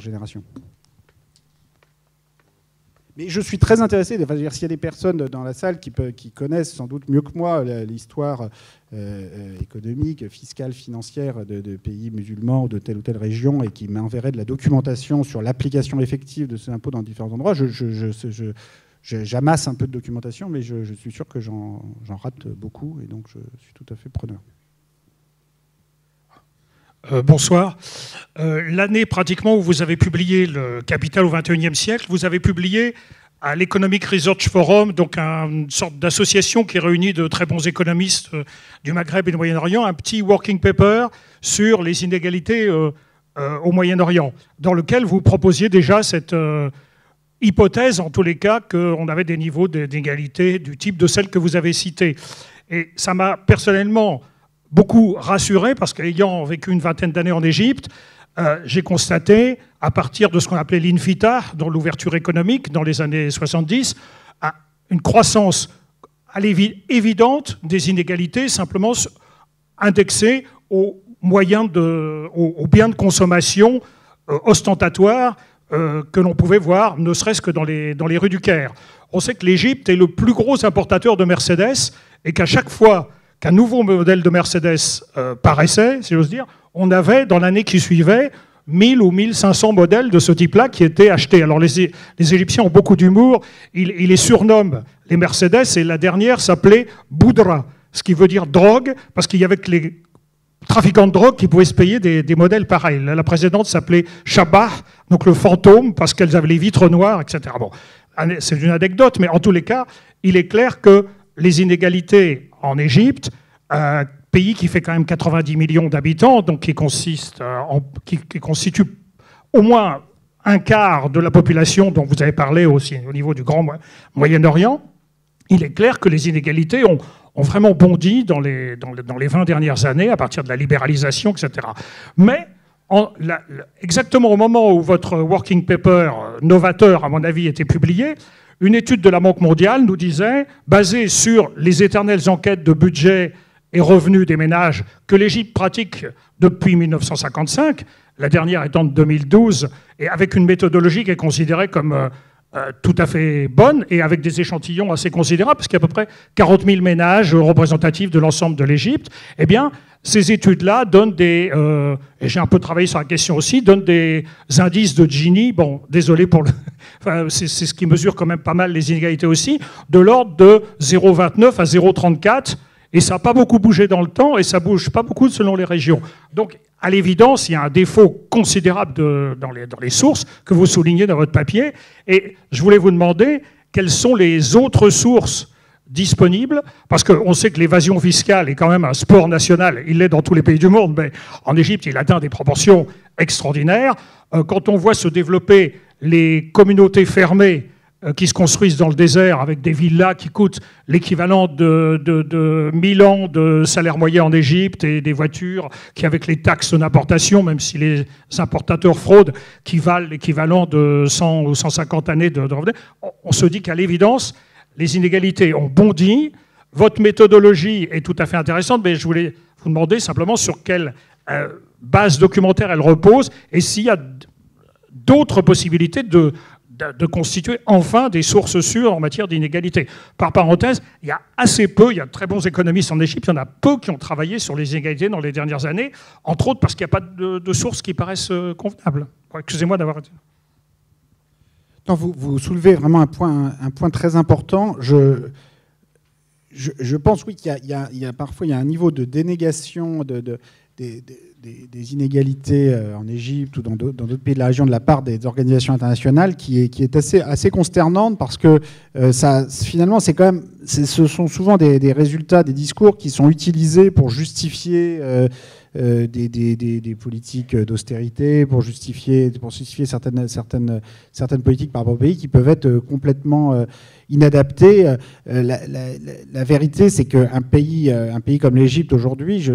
génération. Mais je suis très intéressé, s'il y a des personnes dans la salle qui connaissent sans doute mieux que moi l'histoire économique, fiscale, financière de pays musulmans ou de telle ou telle région et qui m'enverraient de la documentation sur l'application effective de ces impôts dans différents endroits, j'amasse un peu de documentation, mais je suis sûr que j'en rate beaucoup et donc je suis tout à fait preneur. Bonsoir. L'année pratiquement où vous avez publié le Capital au XXIe siècle, vous avez publié à l'Economic Research Forum, donc une sorte d'association qui réunit de très bons économistes du Maghreb et du Moyen-Orient, un petit working paper sur les inégalités au Moyen-Orient, dans lequel vous proposiez déjà cette hypothèse, en tous les cas, qu'on avait des niveaux d'inégalité du type de celles que vous avez citées. Et ça m'a personnellement beaucoup rassuré, parce qu'ayant vécu une vingtaine d'années en Égypte, j'ai constaté, à partir de ce qu'on appelait l'infitah, dans l'ouverture économique, dans les années 70, une croissance évidente des inégalités, simplement indexé aux aux biens de consommation ostentatoires que l'on pouvait voir, ne serait-ce que dans les rues du Caire. On sait que l'Égypte est le plus gros importateur de Mercedes et qu'à chaque fois qu'un nouveau modèle de Mercedes paraissait, si j'ose dire, on avait, dans l'année qui suivait, 1000 ou 1500 modèles de ce type-là qui étaient achetés. Alors les Égyptiens ont beaucoup d'humour, ils les surnomment les Mercedes, et la dernière s'appelait Boudra, ce qui veut dire drogue, parce qu'il y avait que les trafiquants de drogue qui pouvaient se payer des modèles pareils. La précédente s'appelait Shabah, donc le fantôme, parce qu'elles avaient les vitres noires, etc. Bon, c'est une anecdote, mais en tous les cas, il est clair que les inégalités en Égypte, pays qui fait quand même 90 millions d'habitants, donc qui constitue au moins un quart de la population dont vous avez parlé aussi au niveau du Grand Moyen-Orient, il est clair que les inégalités ont vraiment bondi dans les 20 dernières années, à partir de la libéralisation, etc. Mais exactement au moment où votre working paper novateur, à mon avis, était publié, une étude de la Banque mondiale nous disait, basée sur les éternelles enquêtes de budget et revenus des ménages que l'Égypte pratique depuis 1955, la dernière étant de 2012, et avec une méthodologie qui est considérée comme tout à fait bonne, et avec des échantillons assez considérables, parce qu'il y a à peu près 40 000 ménages représentatifs de l'ensemble de l'Égypte, eh bien, ces études-là donnent et j'ai un peu travaillé sur la question aussi, donnent des indices de Gini, bon, désolé pour enfin, c'est ce qui mesure quand même pas mal les inégalités aussi, de l'ordre de 0,29 à 0,34, et ça n'a pas beaucoup bougé dans le temps, et ça ne bouge pas beaucoup selon les régions. Donc, à l'évidence, il y a un défaut considérable dans les sources que vous soulignez dans votre papier. Et je voulais vous demander quelles sont les autres sources disponibles, parce qu'on sait que l'évasion fiscale est quand même un sport national, il l'est dans tous les pays du monde, mais en Égypte, il atteint des proportions extraordinaires. Quand on voit se développer les communautés fermées qui se construisent dans le désert avec des villas qui coûtent l'équivalent de 1000 ans de salaire moyen en Égypte, et des voitures qui, avec les taxes d'importation, même si les importateurs fraudent, qui valent l'équivalent de 100 ou 150 années de revenus, on se dit qu'à l'évidence, les inégalités ont bondi. Votre méthodologie est tout à fait intéressante, mais je voulais vous demander simplement sur quelle base documentaire elle repose, et s'il y a d'autres possibilités de constituer enfin des sources sûres en matière d'inégalité. Par parenthèse, il y a assez peu, il y a de très bons économistes en Égypte, il y en a peu qui ont travaillé sur les inégalités dans les dernières années, entre autres parce qu'il n'y a pas de sources qui paraissent convenables. Excusez-moi d'avoir été... Non, vous soulevez vraiment un point très important. Je pense, oui, qu'il y a parfois un niveau de dénégation des inégalités en Égypte ou dans d'autres pays de la région de la part des organisations internationales qui est assez consternante, parce que finalement, ce sont souvent des résultats, des discours qui sont utilisés pour justifier des politiques d'austérité, pour justifier certaines politiques par rapport au pays qui peuvent être complètement inadaptées. La vérité, c'est qu'un pays comme l'Égypte aujourd'hui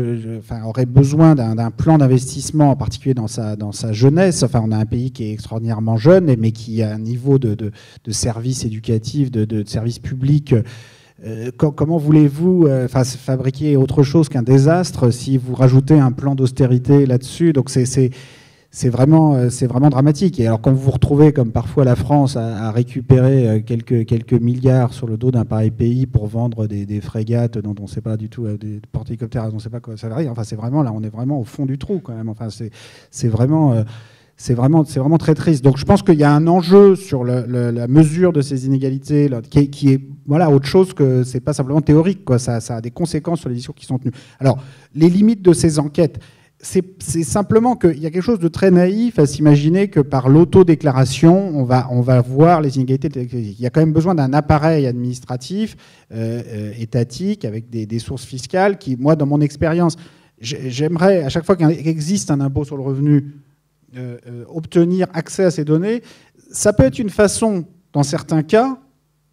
aurait besoin d'un plan d'investissement, en particulier dans sa jeunesse. Enfin, on a un pays qui est extraordinairement jeune, mais qui a un niveau de services éducatifs, de services publics. Comment voulez-vous fabriquer autre chose qu'un désastre si vous rajoutez un plan d'austérité là-dessus? Donc c'est vraiment dramatique. Et alors quand vous vous retrouvez, comme parfois la France, à récupérer quelques milliards sur le dos d'un pareil pays pour vendre des frégates dont on ne sait pas du tout, des porte-hélicoptères dont on ne sait pas quoi ça va arriver. Enfin, c'est vraiment là, on est vraiment au fond du trou quand même. Enfin, c'est vraiment très triste. Donc je pense qu'il y a un enjeu sur la mesure de ces inégalités là, qui est autre chose que c'est pas simplement théorique, quoi. Ça a des conséquences sur les discours qui sont tenus. Alors les limites de ces enquêtes, c'est simplement qu'il y a quelque chose de très naïf à s'imaginer que par l'autodéclaration on va voir les inégalités. Il y a quand même besoin d'un appareil administratif étatique avec des sources fiscales qui, moi, dans mon expérience, j'aimerais à chaque fois qu'il existe un impôt sur le revenu, obtenir accès à ces données. Ça peut être une façon, dans certains cas,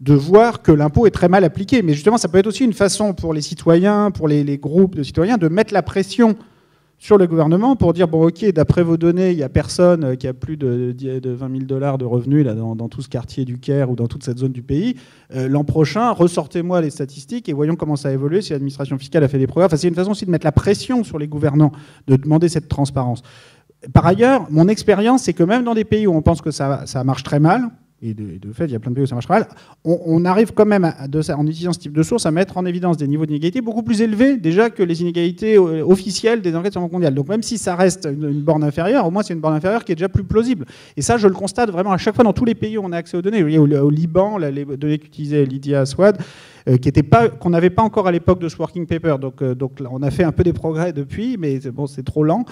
de voir que l'impôt est très mal appliqué. Mais justement, ça peut être aussi une façon pour les citoyens, pour les groupes de citoyens, de mettre la pression sur le gouvernement pour dire, bon ok, d'après vos données, il n'y a personne qui a plus de 20 000 $ de revenus là, dans tout ce quartier du Caire ou dans toute cette zone du pays. L'an prochain, ressortez-moi les statistiques et voyons comment ça a évolué, si l'administration fiscale a fait des progrès. Enfin, c'est une façon aussi de mettre la pression sur les gouvernants, de demander cette transparence. Par ailleurs, mon expérience, c'est que même dans des pays où on pense que ça marche très mal, et de fait, il y a plein de pays où ça marche mal, on arrive quand même, en utilisant ce type de source, à mettre en évidence des niveaux d'inégalité beaucoup plus élevés déjà que les inégalités officielles des enquêtes sur la Banque mondiale. Donc même si ça reste une borne inférieure, au moins c'est une borne inférieure qui est déjà plus plausible. Et ça, je le constate vraiment à chaque fois dans tous les pays où on a accès aux données. Au Liban, les données qu'utilisait Lydia Aswad, qu'on n'avait pas encore à l'époque de ce working paper, donc on a fait un peu des progrès depuis, mais bon, c'est trop lent,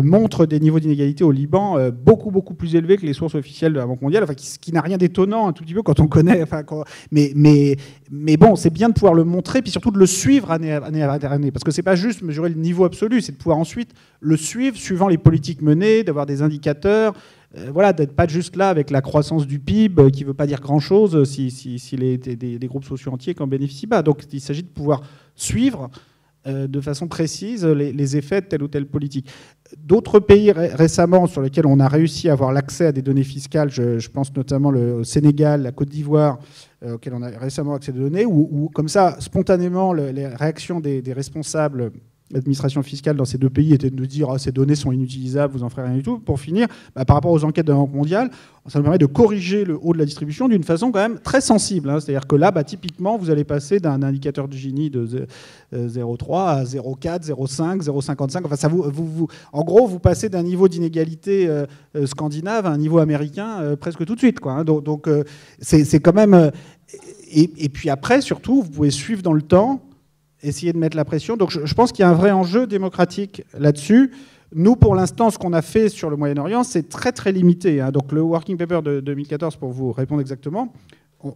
montre des niveaux d'inégalité au Liban beaucoup plus élevés que les sources officielles de la Banque mondiale, enfin, qui n'a rien d'étonnant un tout petit peu quand on connaît, enfin, mais bon, c'est bien de pouvoir le montrer, puis surtout de le suivre année après année, parce que c'est pas juste mesurer le niveau absolu, c'est de pouvoir ensuite le suivre, suivant les politiques menées, d'avoir des indicateurs, voilà, d'être pas juste là avec la croissance du PIB qui ne veut pas dire grand-chose si des groupes sociaux entiers qu'en bénéficient pas. Donc il s'agit de pouvoir suivre de façon précise les effets de telle ou telle politique. D'autres pays récemment sur lesquels on a réussi à avoir l'accès à des données fiscales, je pense notamment au Sénégal, la Côte d'Ivoire, auxquels on a récemment accès à des données, où comme ça, spontanément, les réactions des responsables l'administration fiscale dans ces deux pays était de dire ces données sont inutilisables, vous en ferez rien du tout. Pour finir, par rapport aux enquêtes de la Banque mondiale, ça nous permet de corriger le haut de la distribution d'une façon quand même très sensible. C'est-à-dire que là, typiquement, vous allez passer d'un indicateur de Gini de 0,3 à 0,4, 0,5, 0,55. Enfin, en gros, vous passez d'un niveau d'inégalité scandinave à un niveau américain presque tout de suite, quoi. Donc c'est quand même... Et puis après, surtout, vous pouvez suivre dans le temps, essayer de mettre la pression. Donc je pense qu'il y a un vrai enjeu démocratique là-dessus. Nous, pour l'instant, ce qu'on a fait sur le Moyen-Orient, c'est très limité. Donc le working paper de 2014, pour vous répondre exactement,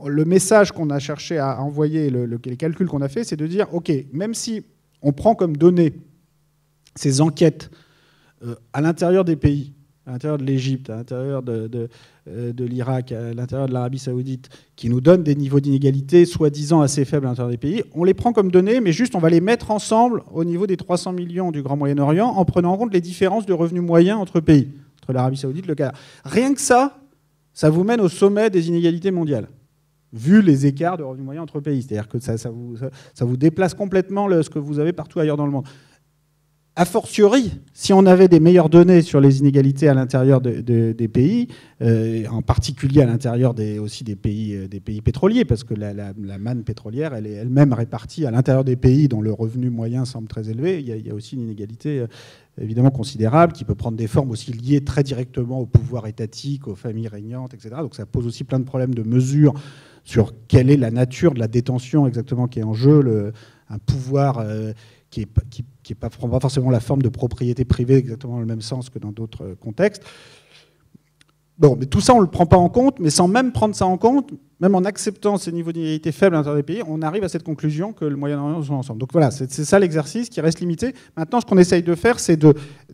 le message qu'on a cherché à envoyer, les calculs qu'on a fait, c'est de dire, OK, même si on prend comme données ces enquêtes à l'intérieur des pays, à l'intérieur de l'Égypte, à l'intérieur de l'Irak, à l'intérieur de l'Arabie Saoudite, qui nous donnent des niveaux d'inégalité soi-disant assez faibles à l'intérieur des pays, on les prend comme données, mais juste on va les mettre ensemble au niveau des 300 millions du Grand Moyen-Orient en prenant en compte les différences de revenus moyens entre pays, entre l'Arabie Saoudite et le Qatar. Rien que ça vous mène au sommet des inégalités mondiales, vu les écarts de revenus moyens entre pays. C'est-à-dire que ça vous déplace complètement ce que vous avez partout ailleurs dans le monde. A fortiori, si on avait des meilleures données sur les inégalités à l'intérieur des pays, en particulier à l'intérieur aussi des pays pétroliers, parce que la manne pétrolière, elle est elle-même répartie à l'intérieur des pays dont le revenu moyen semble très élevé. Il y a aussi une inégalité évidemment considérable qui peut prendre des formes aussi liées très directement au pouvoir étatique, aux familles régnantes, etc. Donc ça pose aussi plein de problèmes de mesure sur quelle est la nature de la détention exactement qui est en jeu, un pouvoir... qui ne prend pas forcément la forme de propriété privée exactement dans le même sens que dans d'autres contextes. Bon, mais tout ça, on ne le prend pas en compte, mais sans même prendre ça en compte, même en acceptant ces niveaux d'inégalité faibles à l'intérieur des pays, on arrive à cette conclusion que le Moyen-Orient sont ensemble. Donc voilà, c'est ça l'exercice qui reste limité. Maintenant, ce qu'on essaye de faire, c'est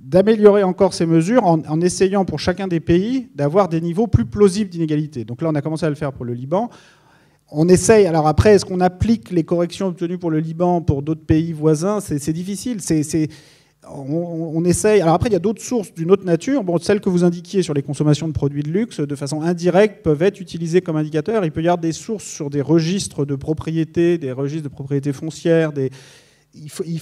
d'améliorer encore ces mesures en essayant pour chacun des pays d'avoir des niveaux plus plausibles d'inégalité. Donc là, on a commencé à le faire pour le Liban. On essaye, alors après, est-ce qu'on applique les corrections obtenues pour le Liban pour d'autres pays voisins? C'est difficile. On essaye. Alors après, il y a d'autres sources d'une autre nature. Bon, celles que vous indiquiez sur les consommations de produits de luxe, de façon indirecte, peuvent être utilisées comme indicateurs. Il peut y avoir des sources sur des registres de propriété, des registres de propriété foncière. Il y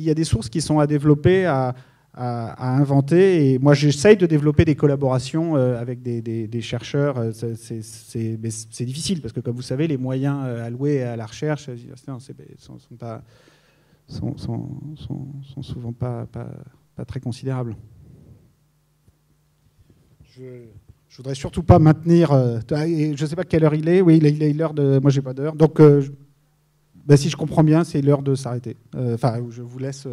a des sources qui sont à développer, à inventer. Et moi, j'essaye de développer des collaborations avec des chercheurs. C'est difficile parce que, comme vous savez, les moyens alloués à la recherche sont souvent pas très considérables. Je voudrais surtout pas maintenir... je ne sais pas quelle heure il est. Oui, il est l'heure de... Moi, j'ai pas d'heure. Donc, si je comprends bien, c'est l'heure de s'arrêter. Enfin, je vous laisse...